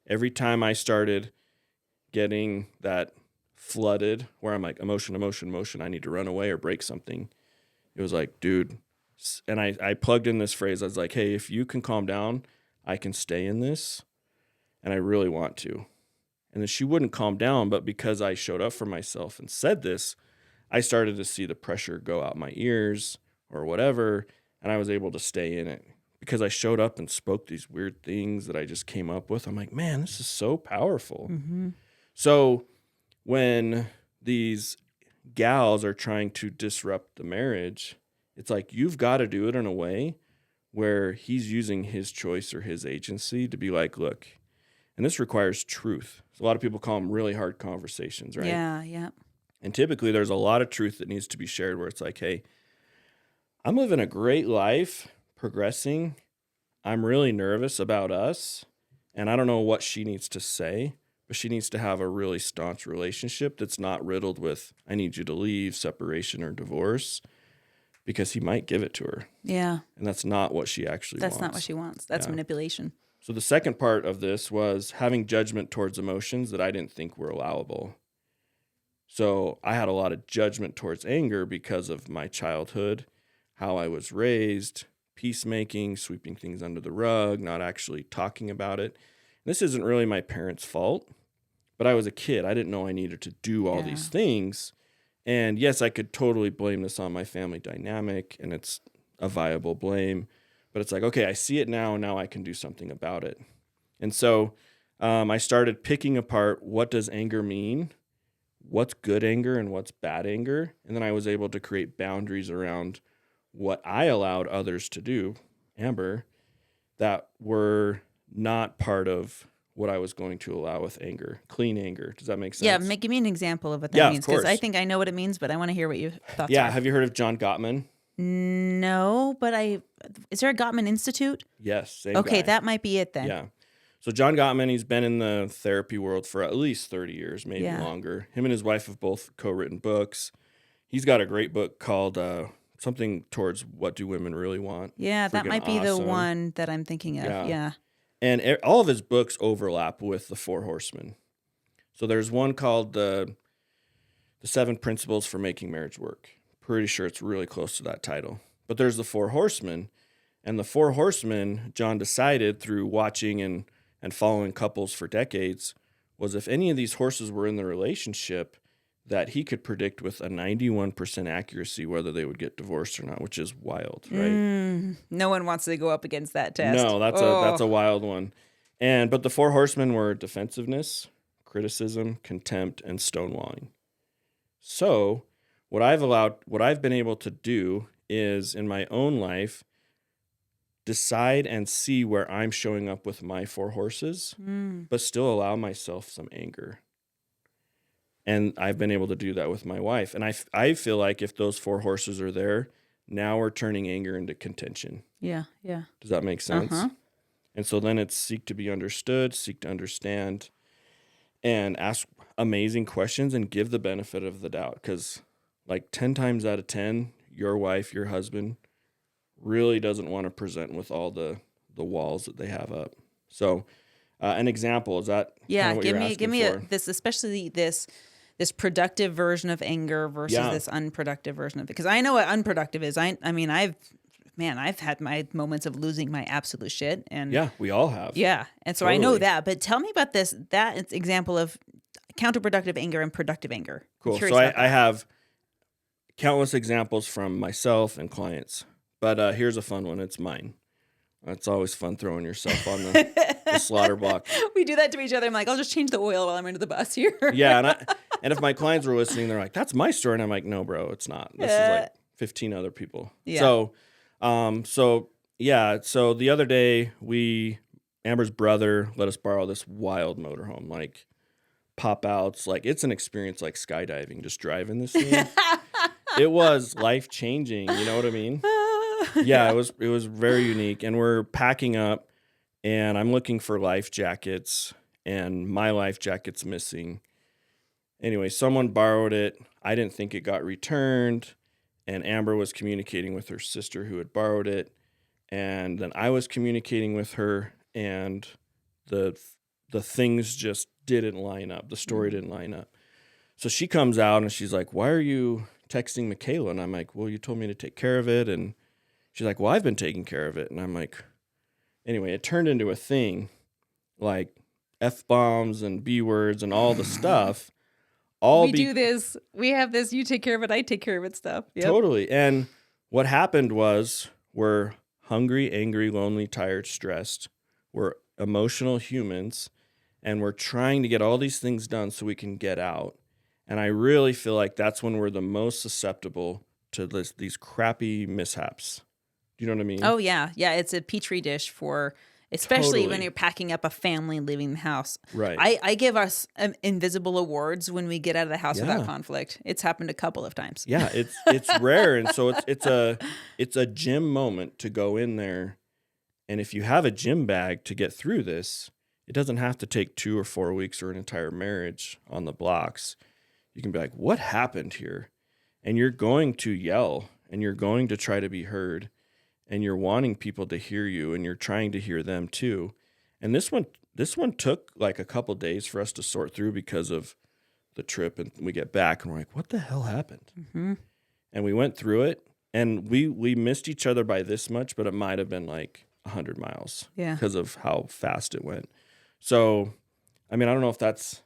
every time I started getting that flooded where I'm like, emotion, I need to run away or break something, it was like, dude. And I plugged in this phrase. I was like, hey, if you can calm down, I can stay in this. And I really want to. And then she wouldn't calm down, but because I showed up for myself and said this, I started to see the pressure go out my ears or whatever, and I was able to stay in it. Because I showed up and spoke these weird things that I just came up with. I'm like, man, this is so powerful. So when these gals are trying to disrupt the marriage, it's like you've got to do it in a way where he's using his choice or his agency to be like, look, and this requires truth. So a lot of people call them really hard conversations, right? Yeah, yeah. And typically there's a lot of truth that needs to be shared where it's like, hey, I'm living a great life, progressing. I'm really nervous about us, and I don't know what she needs to say, but she needs to have a really staunch relationship that's not riddled with, I need you to leave, separation, or divorce, because he might give it to her. Yeah. And that's not what she actually wants. That's not what she wants. That's manipulation. So the second part of this was having judgment towards emotions that I didn't think were allowable. So I had a lot of judgment towards anger because of my childhood, how I was raised, peacemaking, sweeping things under the rug, not actually talking about it. This isn't really my parents' fault, but I was a kid. I didn't know I needed to do all these things. And yes, I could totally blame this on my family dynamic, and it's a viable blame. But it's like, okay, I see it now, and now I can do something about it. And so I started picking apart, what does anger mean? What's good anger and what's bad anger? And then I was able to create boundaries around what I allowed others to do, Amber, that were not part of what I was going to allow with anger. Clean anger. Does that make sense? Yeah, give me an example of what that means. Because I course. think I know what it means, but I want to hear what your thoughts are. Yeah, have you heard of John Gottman? No, but is there a Gottman Institute? Yes, same Okay, guy. that might be it then. Yeah. So John Gottman, he's been in the therapy world for at least 30 years, maybe longer. Him and his wife have both co-written books. He's got a great book called something towards What Do Women Really Want? Yeah, that Freaking might be the awesome. one that I'm thinking of. Yeah. And all of his books overlap with the Four Horsemen. So there's one called the 7 Principles for Making Marriage Work. Pretty sure it's really close to that title. But there's the Four Horsemen. And the Four Horsemen, John decided through watching and following couples for decades, was if any of these horses were in the relationship, that he could predict with a 91% accuracy whether they would get divorced or not, which is wild, right? No one wants to go up against that test. No, that's a wild one. But the Four Horsemen were defensiveness, criticism, contempt, and stonewalling. So what I've been able to do is in my own life, decide and see where I'm showing up with my 4 horses, but still allow myself some anger. And I've been able to do that with my wife. And I feel like if those 4 horses are there, now we're turning anger into contention. Yeah. Yeah. Does that make sense? And so then it's seek to be understood, seek to understand, and ask amazing questions and give the benefit of the doubt. Because like 10 times out of 10, your wife, your husband really doesn't want to present with all the walls that they have up. So an example, is that Yeah, what give me for? this, especially this productive version of anger versus this unproductive version of it. Because I know what unproductive is. I mean, I've had my moments of losing my absolute shit. And Yeah, we all have. yeah. And so I know that. But tell me about that example of counterproductive anger and productive anger. Cool. So I have countless examples from myself and clients. But here's a fun one. It's mine. It's always fun throwing yourself on the slaughter block. We do that to each other. I'm like, I'll just change the oil while I'm under the bus here. Yeah, and if my clients were listening, they're like, "That's my story," and I'm like, "No, bro, it's not. This is like 15 other people." Yeah. So the other day Amber's brother let us borrow this wild motorhome, like pop outs, like it's an experience like skydiving, just driving this thing. It was life changing. You know what I mean? Yeah, it was very unique. And we're packing up, and I'm looking for life jackets, and my life jacket's missing. Anyway, someone borrowed it. I didn't think it got returned, and Amber was communicating with her sister who had borrowed it, and then I was communicating with her, and the things just didn't line up. The story didn't line up. So she comes out, and she's like, "Why are you texting Michaela?" And I'm like, "Well, you told me to take care of it." And she's like, "Well, I've been taking care of it." And I'm like, anyway, it turned into a thing, like F-bombs and B-words and all the stuff. We do this. We have this, you take care of it, I take care of it stuff. Yep. Totally. And what happened was we're hungry, angry, lonely, tired, stressed. We're emotional humans, and we're trying to get all these things done so we can get out. And I really feel like that's when we're the most susceptible to these crappy mishaps. Do you know what I mean? Oh, yeah. Yeah, it's a petri dish for, especially when Totally. you're packing up a family and leaving the house. Right. I give us invisible awards when we get out of the house without Yeah. conflict. It's happened a couple of times. Yeah, it's rare, and so it's a gym moment to go in there. And if you have a gym bag to get through this, it doesn't have to take 2 or 4 weeks or an entire marriage on the blocks. You can be like, "What happened here?" And you're going to yell, and you're going to try to be heard, and you're wanting people to hear you, and you're trying to hear them too. And this one took like a couple days for us to sort through because of the trip, and we get back and we're like, "What the hell happened?" Mm-hmm. And we went through it, and we missed each other by this much, but it might have been like 100 miles because of how fast it went. So, I mean, I don't know if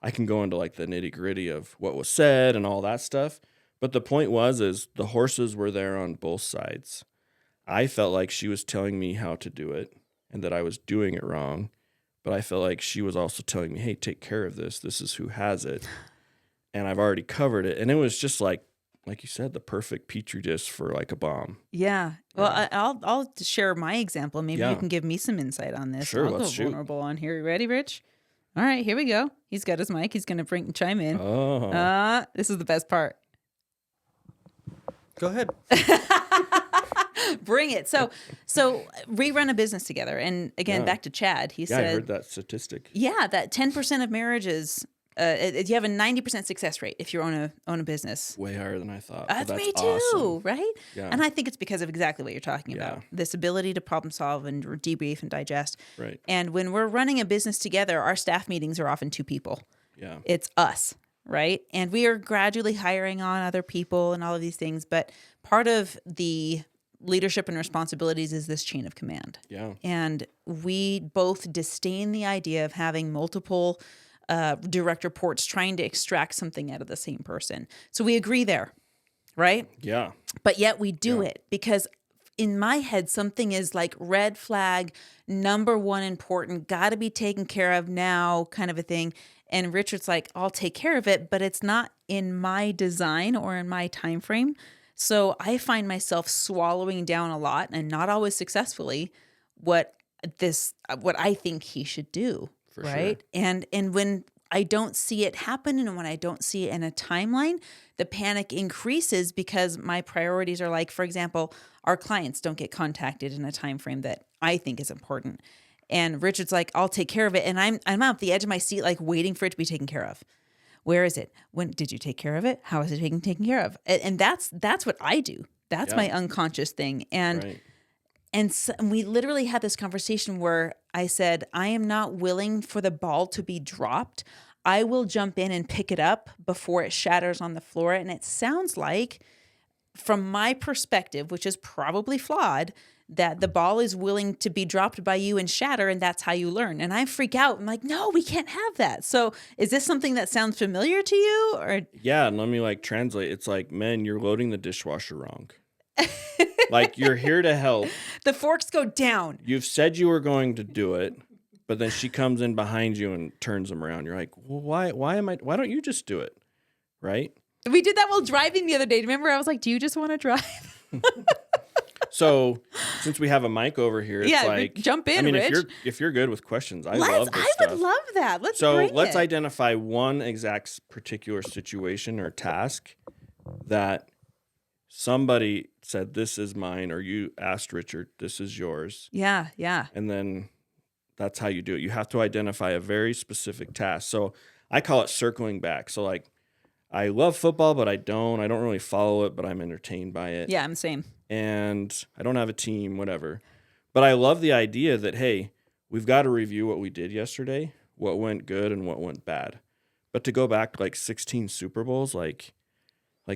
I can go into like the nitty gritty of what was said and all that stuff. But the point is the horses were there on both sides. I felt like she was telling me how to do it and that I was doing it wrong. But I felt like she was also telling me, "Hey, take care of this. This is who has it. And I've already covered it." And it was just like you said, the perfect petri dish for like a bomb. Yeah. Well, I'll share my example. Maybe you Yeah. can give me some insight on this. Sure, I'll let's go shoot. vulnerable on here. You ready, Rich? All right, here we go. He's got his mic. He's going to chime in. Oh. This is the best part. Go ahead. Bring it. So we run a business together. And again, Yeah. back to Chad. He Yeah, said, I heard that statistic. yeah, that 10% of marriages, you have a 90% success rate if you own a business. Way higher than I thought. but That's me too, awesome. right? Yeah. And I think it's because of exactly what you're talking about. Yeah. This ability to problem solve and debrief and digest. Right. And when we're running a business together, our staff meetings are often 2 people. Yeah. It's us, right? And we are gradually hiring on other people and all of these things. But part of the leadership and responsibilities is this chain of command. Yeah. And we both disdain the idea of having multiple direct reports trying to extract something out of the same person. So we agree there, right? Yeah. But yet we do Yeah. it because in my head, something is like red flag, number one important, got to be taken care of now kind of a thing. And Richard's like, "I'll take care of it, but it's not in my design or in my time frame." So I find myself swallowing down a lot, and not always successfully, what I think he should do. For right. sure. And when I don't see it happen, and when I don't see it in a timeline, the panic increases because my priorities are like, for example, our clients don't get contacted in a time frame that I think is important. And Richard's like, I'll take care of it. And I'm at the edge of my seat, like waiting for it to be taken care of. Where is it? When did you take care of it? How is it being taken care of? And that's what I do. That's my unconscious thing. And Right. and we literally had this conversation where I said, I am not willing for the ball to be dropped. I will jump in and pick it up before it shatters on the floor. And it sounds like, from my perspective, which is probably flawed, that the ball is willing to be dropped by you and shatter, and that's how you learn. And I freak out. I'm like, no, we can't have that. So is this something that sounds familiar to you? Or Yeah, and let me like translate. It's like, men, you're loading the dishwasher wrong. Like, you're here to help. the forks go down. You've said you were going to do it, but then she comes in behind you and turns them around. You're like, well, why don't you just do it? Right? We did that while driving the other day. Remember, I was like, do you just want to drive? So since we have a mic over here, it's like, jump in, I mean, Rich. if you're good with questions, I love this stuff. I would love that. Let's let's identify one exact particular situation or task that somebody said, this is mine, or you asked Richard, this is yours. Yeah, yeah. And then that's how you do it. You have to identify a very specific task. So I call it circling back. So like, I love football, but I don't really follow it, but I'm entertained by it. Yeah, I'm the same. And I don't have a team, whatever. But I love the idea that, hey, we've got to review what we did yesterday, what went good and what went bad. But to go back to like 16 Super Bowls, like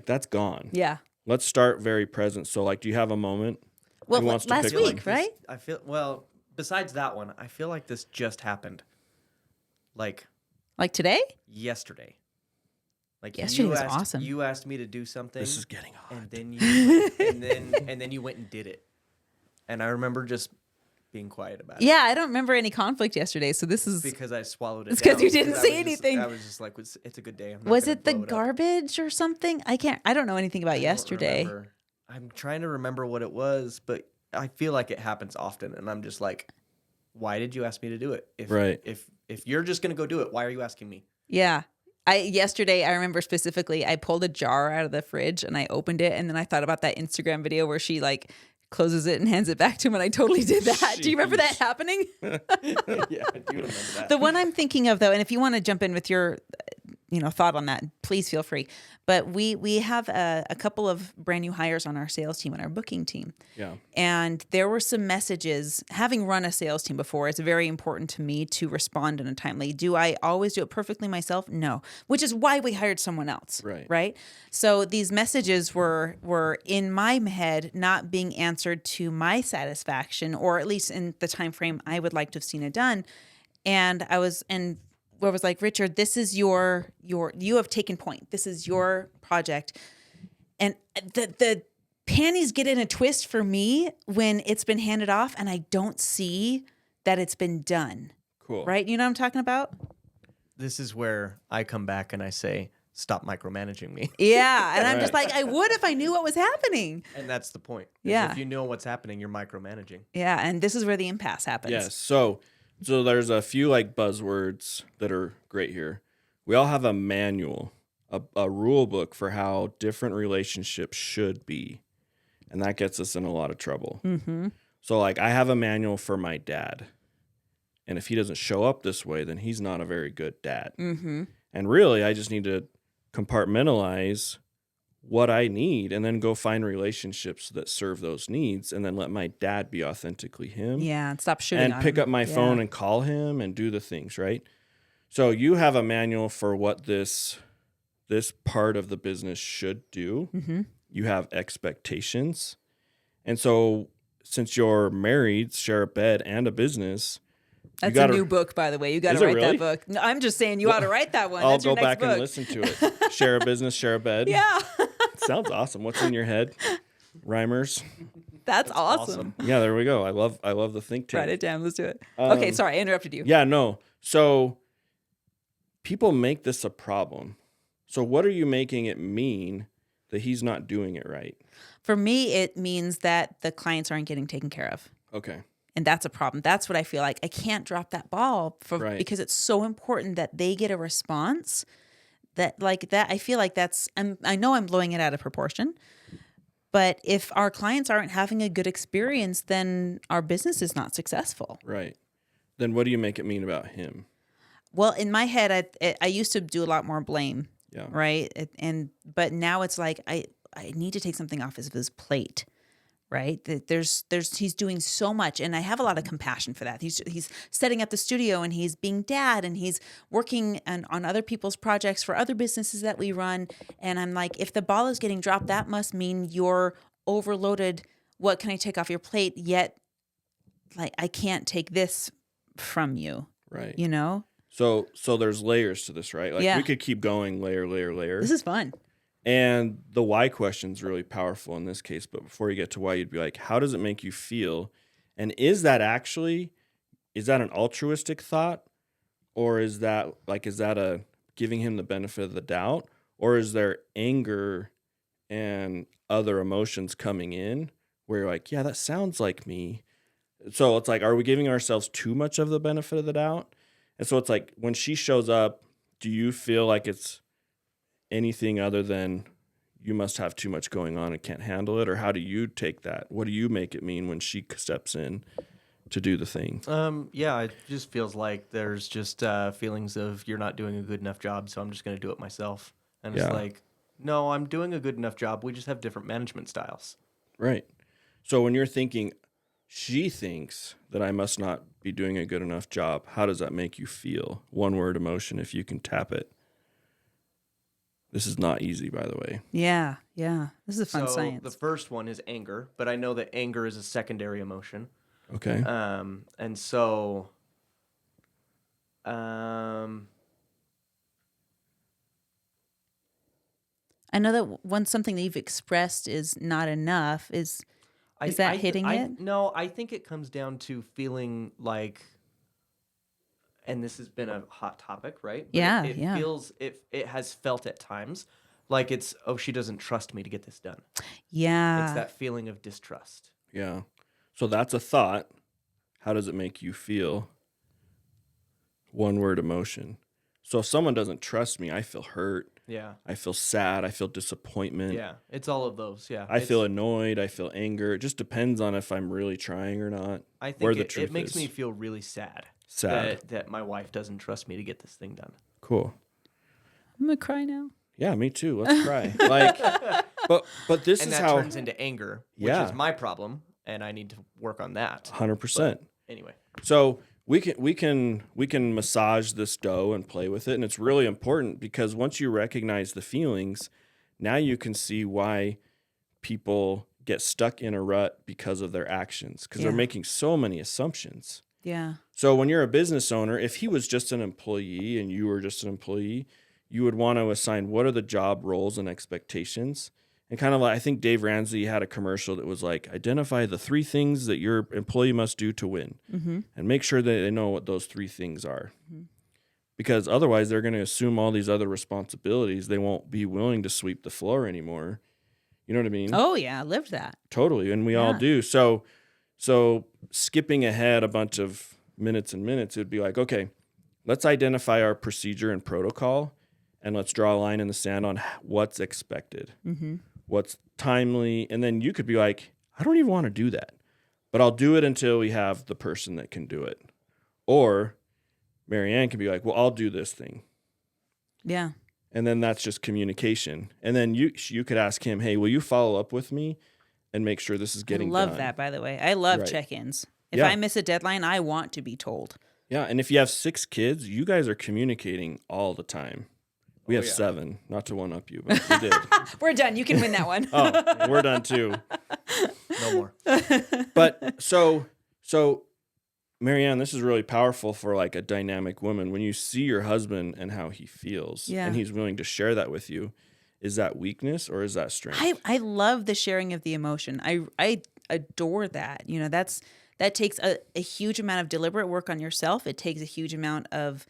that's gone. Yeah. Let's start very present. So like, do you have a moment? Well, Who wants to last pick week, one? right? I feel, well, besides that one, I feel like this just happened. Like today? yesterday. Like Yesterday was awesome. You asked me to do something. This is getting hot. and then you and then you went and did it. And I remember just being quiet about it. Yeah, I don't remember any conflict yesterday. So this is Because I swallowed it. It's 'cause down, you didn't I say was anything. I was just like, it's a good day. I'm not was gonna it the blow up. garbage or something? I don't know anything about I don't yesterday. remember. I'm trying to remember what it was, but I feel like it happens often, and I'm just like, why did you ask me to do it? If you're just gonna go do it, why are you asking me? Yeah. Yesterday, I remember specifically, I pulled a jar out of the fridge and I opened it, and then I thought about that Instagram video where she like closes it and hands it back to him, and I totally did that. Do you remember that happening? Yeah, I do remember that. The one I'm thinking of, though, and if you want to jump in with your thought on that, please feel free. But we have a couple of brand new hires on our sales team and our booking team. Yeah. And there were some messages. Having run a sales team before, it's very important to me to respond in a timely. Do I always do it perfectly myself? No. Which is why we hired someone else. Right. So these messages were in my head not being answered to my satisfaction, or at least in the time frame I would like to have seen it done. And I was like, Richard, this is you have taken point. This is your project. And the panties get in a twist for me when it's been handed off and I don't see that it's been done. Cool. Right? You know what I'm talking about? This is where I come back and I say, stop micromanaging me. Yeah. And I'm just like, I would if I knew what was happening. And that's the point. Is Yeah. If you know what's happening, you're micromanaging. Yeah. And this is where the impasse happens. Yes. So there's a few like buzzwords that are great here. We all have a manual, a rule book for how different relationships should be. And that gets us in a lot of trouble. Mm-hmm. So like, I have a manual for my dad. And if he doesn't show up this way, then he's not a very good dad. Mm-hmm. And really, I just need to compartmentalize what I need and then go find relationships that serve those needs, and then let my dad be authentically him. Yeah. And stop shooting And pick up my phone Yeah. and call him and do the things, right? So you have a manual for what this part of the business should do. Mm-hmm. You have expectations. And so since you're married, share a bed and a business, That's gotta- a new book, by the way. You got Is to it write really? that book. No, I'm just saying you ought to write that one. I'll That's your go next back book. and listen to it. Share a business, share a bed. Yeah. Sounds awesome. What's in your head? Rhymers. That's awesome. Yeah, there we go. I love the think tank. Write it down. Let's do it. Okay, sorry, I interrupted you. Yeah, no. So people make this a problem. So what are you making it mean that he's not doing it right? For me, it means that the clients aren't getting taken care of. Okay. And that's a problem. That's what I feel like. I can't drop that ball because it's so important that they get a response that like that. I feel like I know I'm blowing it out of proportion, but if our clients aren't having a good experience, then our business is not successful. Right. Then what do you make it mean about him? Well, in my head, I used to do a lot more blame. Yeah. Right. But now it's like, I need to take something off of his plate. Right. He's doing so much, and I have a lot of compassion for that. He's setting up the studio, and he's being dad, and he's working on other people's projects for other businesses that we run. And I'm like, if the ball is getting dropped, that must mean you're overloaded. What can I take off your plate? Yet, like, I can't take this from you. Right. You know? So there's layers to this, right? Like Yeah. we could keep going layer. This is fun. And the why question is really powerful in this case. But before you get to why, you'd be like, how does it make you feel? And is that an altruistic thought? Or is that a giving him the benefit of the doubt? Or is there anger and other emotions coming in where you're like, yeah, that sounds like me. So it's like, are we giving ourselves too much of the benefit of the doubt? And so it's like, when she shows up, do you feel like it's anything other than you must have too much going on and can't handle it? Or how do you take that? What do you make it mean when she steps in to do the thing? Yeah, it just feels like there's just feelings of you're not doing a good enough job, so I'm just going to do it myself. And it's like, no, I'm doing a good enough job. We just have different management styles. Right. So when you're thinking, she thinks that I must not be doing a good enough job, how does that make you feel? One word emotion, if you can tap it. This is not easy, by the way. Yeah. This is a fun science. The first one is anger, but I know that anger is a secondary emotion. Okay. And so, I know that when something that you've expressed is not enough, is that hitting it? No, I think it comes down to feeling like, and this has been a hot topic, right? But Yeah, it feels, it has felt at times like it's, she doesn't trust me to get this done. Yeah. It's that feeling of distrust. Yeah. So that's a thought. How does it make you feel? One word emotion. So if someone doesn't trust me, I feel hurt. Yeah. I feel sad. I feel disappointment. Yeah. It's all of those. Yeah. I feel annoyed. I feel anger. It just depends on if I'm really trying or not. I think it makes me feel really sad. Sad. That my wife doesn't trust me to get this thing done. Cool. I'm going to cry now. Yeah, me too. Let's cry. But this is how. And that turns into anger, which is my problem, and I need to work on that. 100%. Anyway. So we can massage this dough and play with it, and it's really important because once you recognize the feelings, now you can see why people get stuck in a rut because of their actions, because they're making so many assumptions. Yeah. So when you're a business owner, if he was just an employee and you were just an employee, you would want to assign what are the job roles and expectations. And kind of like, I think Dave Ramsey had a commercial that was like, identify the 3 things that your employee must do to win, and make sure that they know what those 3 things are. Because otherwise they're going to assume all these other responsibilities. They won't be willing to sweep the floor anymore. You know what I mean? Oh yeah, I lived that. Totally. And we all do. So skipping ahead a bunch of minutes and minutes, it would be like, okay, let's identify our procedure and protocol, and let's draw a line in the sand on what's expected, what's timely. And then you could be like, I don't even want to do that, but I'll do it until we have the person that can do it. Or Marianne can be like, well, I'll do this thing. Yeah. And then that's just communication. And then you could ask him, hey, will you follow up with me and make sure this is getting done? I love that, by the way. I love check-ins. If I miss a deadline, I want to be told. Yeah, and if you have 6 kids, you guys are communicating all the time. We have 7, not to one-up you, but we did. We're done. You can win that one. Oh, we're done too. No more. But so Marianne, this is really powerful for like a dynamic woman. When you see your husband and how he feels, and he's willing to share that with you, is that weakness or is that strength? I love the sharing of the emotion. I adore that. You know, that takes a huge amount of deliberate work on yourself. It takes a huge amount of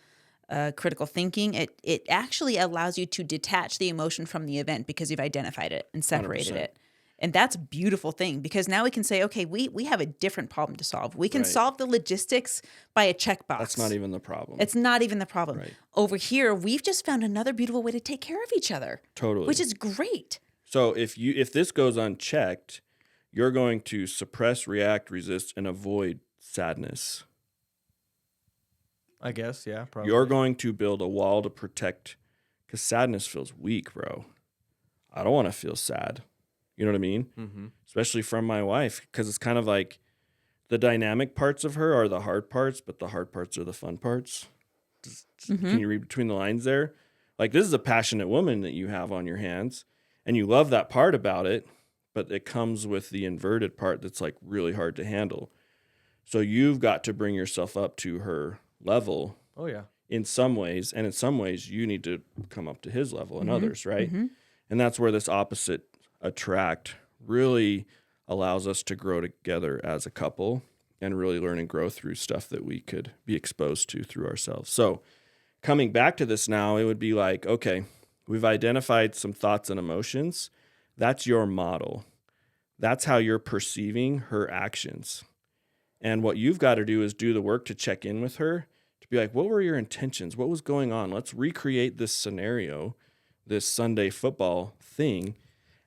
critical thinking. It actually allows you to detach the emotion from the event because you've identified it and separated 100%. it. And that's a beautiful thing because now we can say, okay, we have a different problem to solve. We can Right. solve the logistics by a checkbox. That's not even the problem. It's not even the problem. Right. Over here, we've just found another beautiful way to take care of each other. Totally. Which is great. So if this goes unchecked, you're going to suppress, react, resist, and avoid sadness. I guess, yeah, probably. You're going to build a wall to protect, because sadness feels weak, bro. I don't want to feel sad. You know what I mean? Mm-hmm. Especially from my wife, because it's kind of like the dynamic parts of her are the hard parts, but the hard parts are the fun parts. Can you read between the lines there? Like, this is a passionate woman that you have on your hands, and you love that part about it, but it comes with the inverted part that's like really hard to handle. So you've got to bring yourself up to her level. Oh, yeah. In some ways, and in some ways you need to come up to his level and others, right? And that's where this opposite attract really allows us to grow together as a couple and really learn and grow through stuff that we could be exposed to through ourselves. So coming back to this now, it would be like, okay, we've identified some thoughts and emotions. That's your model. That's how you're perceiving her actions. And what you've got to do is do the work to check in with her, to be like, what were your intentions? What was going on? Let's recreate this scenario, this Sunday football thing.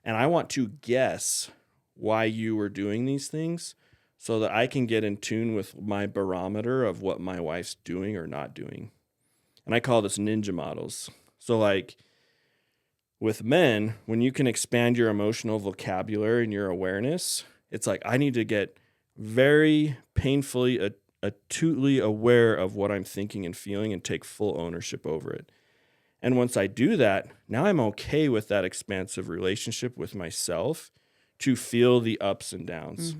And I want to guess why you were doing these things so that I can get in tune with my barometer of what my wife's doing or not doing. And I call this ninja models. So like with men, when you can expand your emotional vocabulary and your awareness, it's like I need to get very painfully, acutely aware of what I'm thinking and feeling and take full ownership over it. And once I do that, now I'm okay with that expansive relationship with myself to feel the ups and downs.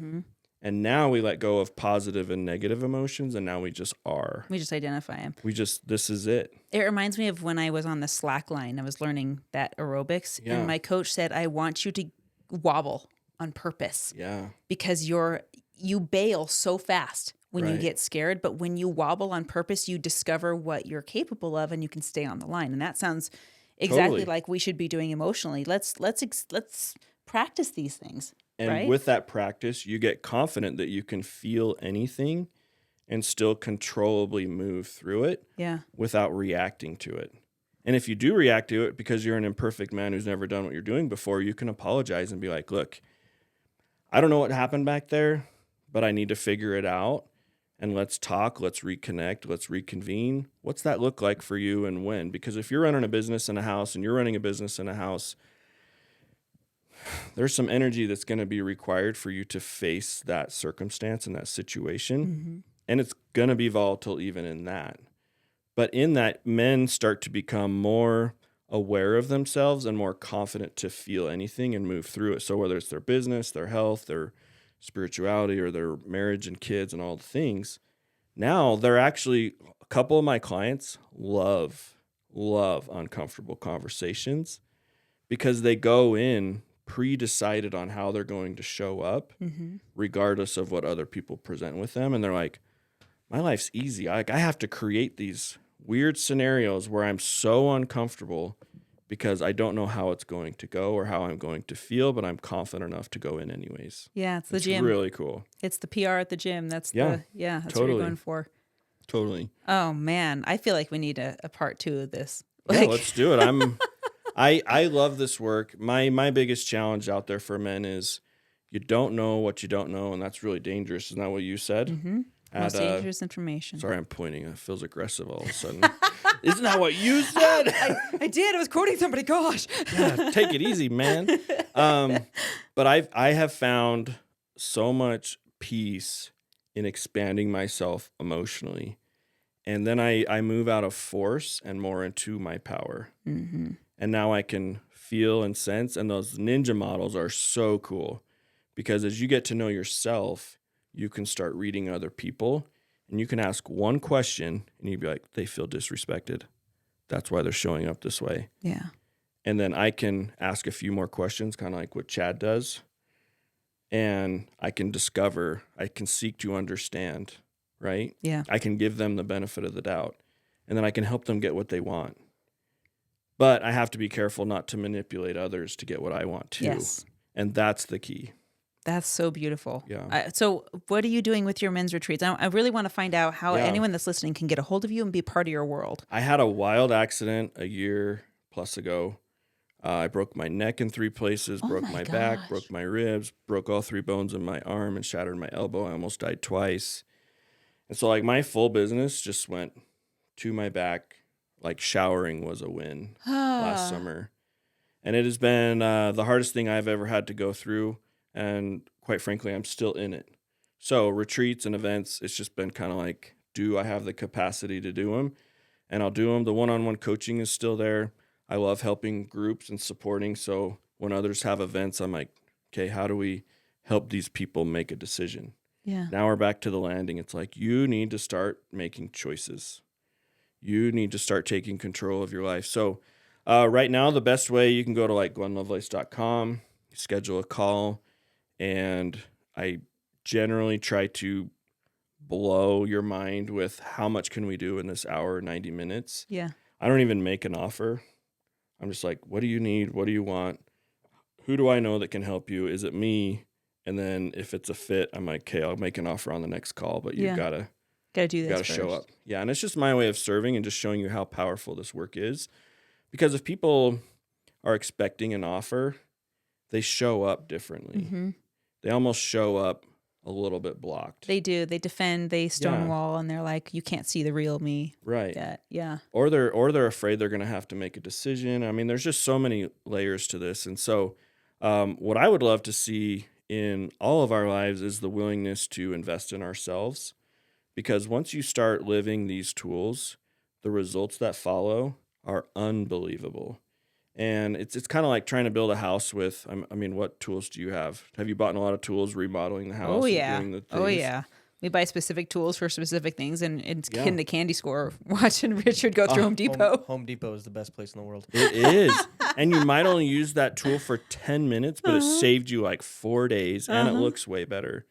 And now we let go of positive and negative emotions, and now we just are. We just identify them. This is it. It reminds me of when I was on the slack line. I was learning that aerobics, and my coach said, I want you to wobble on purpose. Yeah. Because you bail so fast when you Right. get scared, but when you wobble on purpose, you discover what you're capable of and you can stay on the line. And that sounds exactly Totally. like we should be doing emotionally. Let's practice these things. And right? with that practice, you get confident that you can feel anything and still controllably move through it Yeah. without reacting to it. And if you do react to it because you're an imperfect man who's never done what you're doing before, you can apologize and be like, look, I don't know what happened back there, but I need to figure it out. And let's talk, let's reconnect, let's reconvene. What's that look like for you and when? Because if you're running a business in a house and you're running a business in a house, there's some energy that's going to be required for you to face that circumstance and that situation. And it's going to be volatile even in that. But in that, men start to become more aware of themselves and more confident to feel anything and move through it. So whether it's their business, their health, their spirituality, or their marriage and kids and all the things, now they're actually, a couple of my clients love uncomfortable conversations because they go in pre-decided on how they're going to show up regardless of what other people present with them. And they're like, my life's easy. I have to create these weird scenarios where I'm so uncomfortable because I don't know how it's going to go or how I'm going to feel, but I'm confident enough to go in anyways. Yeah, it's the It's gym. really cool. It's the PR at the gym. That's Yeah, that's what totally. you're going for. Totally. Oh man, I feel like we need a part 2 of this. Yeah, let's do it. I love this work. My biggest challenge out there for men is you don't know what you don't know, and that's really dangerous. Isn't that what you said? Most dangerous information. Sorry, I'm pointing. It feels aggressive all of a sudden. Isn't that what you said? I did. I was quoting somebody. Gosh. Yeah, take it easy, man. But I have found so much peace in expanding myself emotionally. And then I move out of force and more into my power. And now I can feel and sense. And those ninja models are so cool because as you get to know yourself, you can start reading other people and you can ask one question and you'd be like, they feel disrespected. That's why they're showing up this way. Yeah. And then I can ask a few more questions, kind of like what Chad does. And I can seek to understand, right? Yeah. I can give them the benefit of the doubt. and then I can help them get what they want. But I have to be careful not to manipulate others to get what I want too. Yes. And that's the key. That's so beautiful. Yeah. So what are you doing with your men's retreats? I really want to find out how anyone that's listening can get a hold of you and be part of your world. I had a wild accident a year plus ago. I broke my neck in 3 places, broke my back, broke my ribs, broke all 3 bones in my arm, and shattered my elbow. I almost died twice. And so like my full business just went to my back. Like showering was a win last summer. And it has been the hardest thing I've ever had to go through. And quite frankly, I'm still in it. So retreats and events, it's just been kind of like, do I have the capacity to do them? And I'll do them. The one-on-one coaching is still there. I love helping groups and supporting. So when others have events, I'm like, okay, how do we help these people make a decision? Yeah. Now we're back to the landing. It's like, you need to start making choices. You need to start taking control of your life. So right now, the best way, you can go to like glennlovelace.com, schedule a call, and I generally try to blow your mind with how much can we do in this hour, 90 minutes. Yeah. I don't even make an offer. I'm just like, what do you need? What do you want? Who do I know that can help you? Is it me? And then if it's a fit, I'm like, okay, I'll make an offer on the next call, but you gotta do this. Got to show up. Yeah, and it's just my way of serving and just showing you how powerful this work is. Because if people are expecting an offer, they show up differently. Mm-hmm. They almost show up a little bit blocked. They do. They defend. They stonewall, and they're like, "You can't see the real me." Right. Yet. Yeah. Or they're afraid they're going to have to make a decision. I mean, there's just so many layers to this, and so what I would love to see in all of our lives is the willingness to invest in ourselves. Because once you start living these tools, the results that follow are unbelievable. And it's kind of like trying to build a house with, I mean, what tools do you have? Have you bought a lot of tools remodeling the house? Oh, yeah. And doing the Oh, things? yeah. We buy specific tools for specific things, and it's in the candy store watching Richard go through Home Depot. Home Depot is the best place in the world. It is. And you might only use that tool for 10 minutes, but it saved you like 4 days, and it looks way better.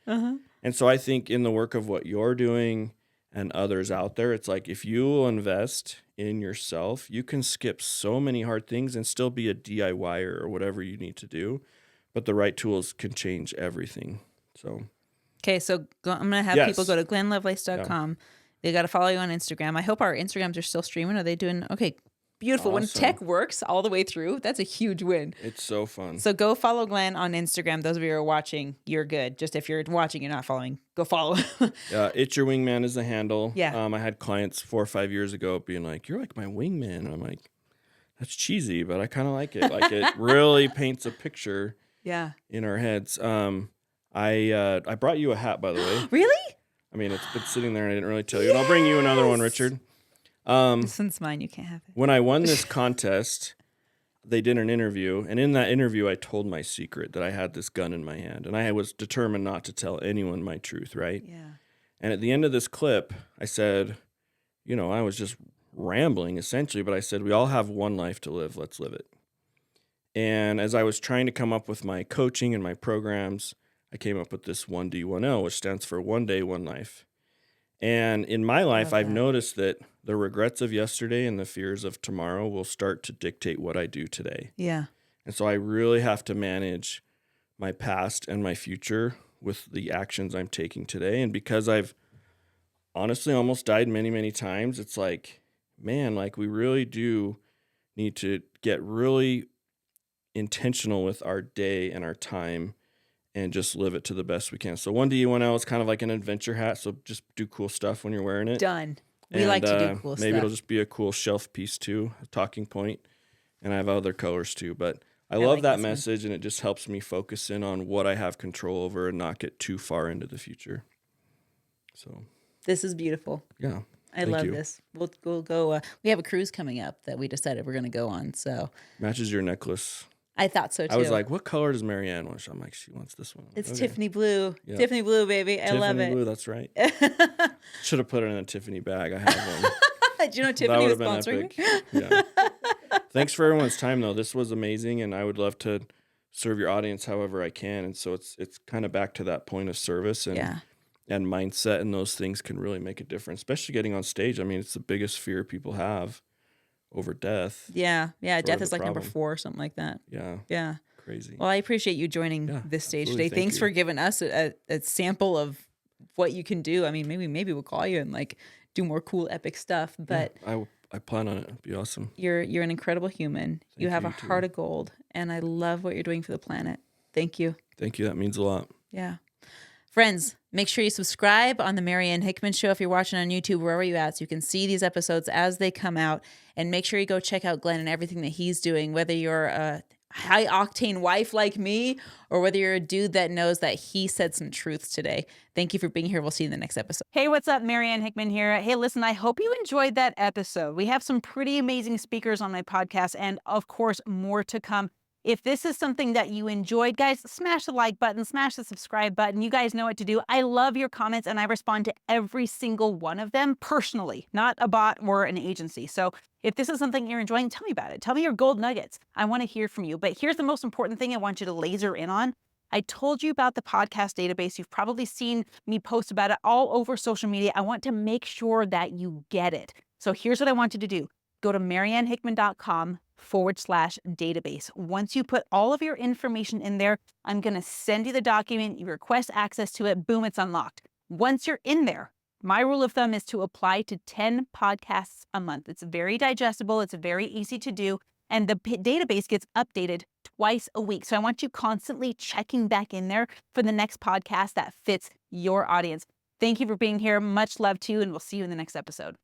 And so I think in the work of what you're doing and others out there, it's like if you will invest in yourself, you can skip so many hard things and still be a DIYer or whatever you need to do. But the right tools can change everything. So, okay, so I'm going to have people go to glennlovelace.com. They got to follow you on Instagram. I hope our Instagrams are still streaming. Are they doing okay? Beautiful. Awesome. When tech works all the way through, that's a huge win. It's so fun. So go follow Glenn on Instagram. Those of you who are watching, you're good. Just if you're watching, you're not following, go follow. It's Your Wingman is the handle. Yeah. I had clients 4 or 5 years ago being like, you're like my wingman. And I'm like, that's cheesy, but I kind of like it. Like it really paints a picture in our heads. I brought you a hat, by the way. Really? I mean, it's been sitting there and I didn't really tell you. And I'll bring you another one, Richard. This one's mine. You can't have it. When I won this contest, they did an interview. And in that interview, I told my secret that I had this gun in my hand. And I was determined not to tell anyone my truth, right? Yeah. And at the end of this clip, I said, I was just rambling essentially, but I said, we all have one life to live. Let's live it. And as I was trying to come up with my coaching and my programs, I came up with this 1D1L, which stands for one day, one life. And in my life, I've noticed that the regrets of yesterday and the fears of tomorrow will start to dictate what I do today. Yeah. And so I really have to manage my past and my future with the actions I'm taking today. And because I've honestly almost died many, many times, it's like, man, like we really do need to get really intentional with our day and our time and just live it to the best we can. So 1D1L is kind of like an adventure hat. So just do cool stuff when you're wearing it. Done. We like to do cool stuff. Maybe it'll just be a cool shelf piece too, a talking point. And I have other colors too. But I love like that message, and it just helps me focus in on what I have control over and not get too far into the future. So this is beautiful. Yeah. I love this. We'll go. We have a cruise coming up that we decided we're going to go on. So matches your necklace. I thought so too. I was like, what color does Marianne want? I'm like, she wants this one. It's Tiffany blue. Yeah. Tiffany blue, baby. I love it. Tiffany blue, that's right. Should have put it in a Tiffany bag. I have one. Did you know Tiffany was sponsoring? Yeah. Thanks for everyone's time, though. This was amazing, and I would love to serve your audience however I can. And so it's kind of back to that point of service. And and mindset and those things can really make a difference, especially getting on stage. I mean, it's the biggest fear people have over death. Yeah. Yeah. Death is like problem. number 4 or something like that. Yeah. Yeah. Crazy. Well, I appreciate you joining this stage absolutely. today. Thank Thanks you. for giving us a sample of what you can do. I mean, maybe we'll call you and like do more cool, epic stuff. But I plan on it. It'd be awesome. you're an incredible human. You have a too. heart of gold, and I love what you're doing for the planet. Thank you. Thank you. That means a lot. Yeah. Friends, make sure you subscribe on the Marianne Hickman Show if you're watching on YouTube, wherever you're at, so you can see these episodes as they come out. And make sure you go check out Glenn and everything that he's doing, whether you're a high-octane wife like me or whether you're a dude that knows that he said some truths today. Thank you for being here. We'll see you in the next episode. Hey, what's up? Marianne Hickman here. Hey, listen, I hope you enjoyed that episode. We have some pretty amazing speakers on my podcast and, of course, more to come. If this is something that you enjoyed, guys, smash the like button, smash the subscribe button. You guys know what to do. I love your comments, and I respond to every single one of them personally, not a bot or an agency. So if this is something you're enjoying, tell me about it. Tell me your gold nuggets. I want to hear from you. But here's the most important thing I want you to laser in on. I told you about the podcast database. You've probably seen me post about it all over social media. I want to make sure that you get it. So here's what I want you to do. Go to mariannehickman.com/database. Once you put all of your information in there, I'm going to send you the document. You request access to it. Boom, it's unlocked. Once you're in there, my rule of thumb is to apply to 10 podcasts a month. It's very digestible. It's very easy to do. And the database gets updated twice a week. So I want you constantly checking back in there for the next podcast that fits your audience. Thank you for being here. Much love to you, and we'll see you in the next episode.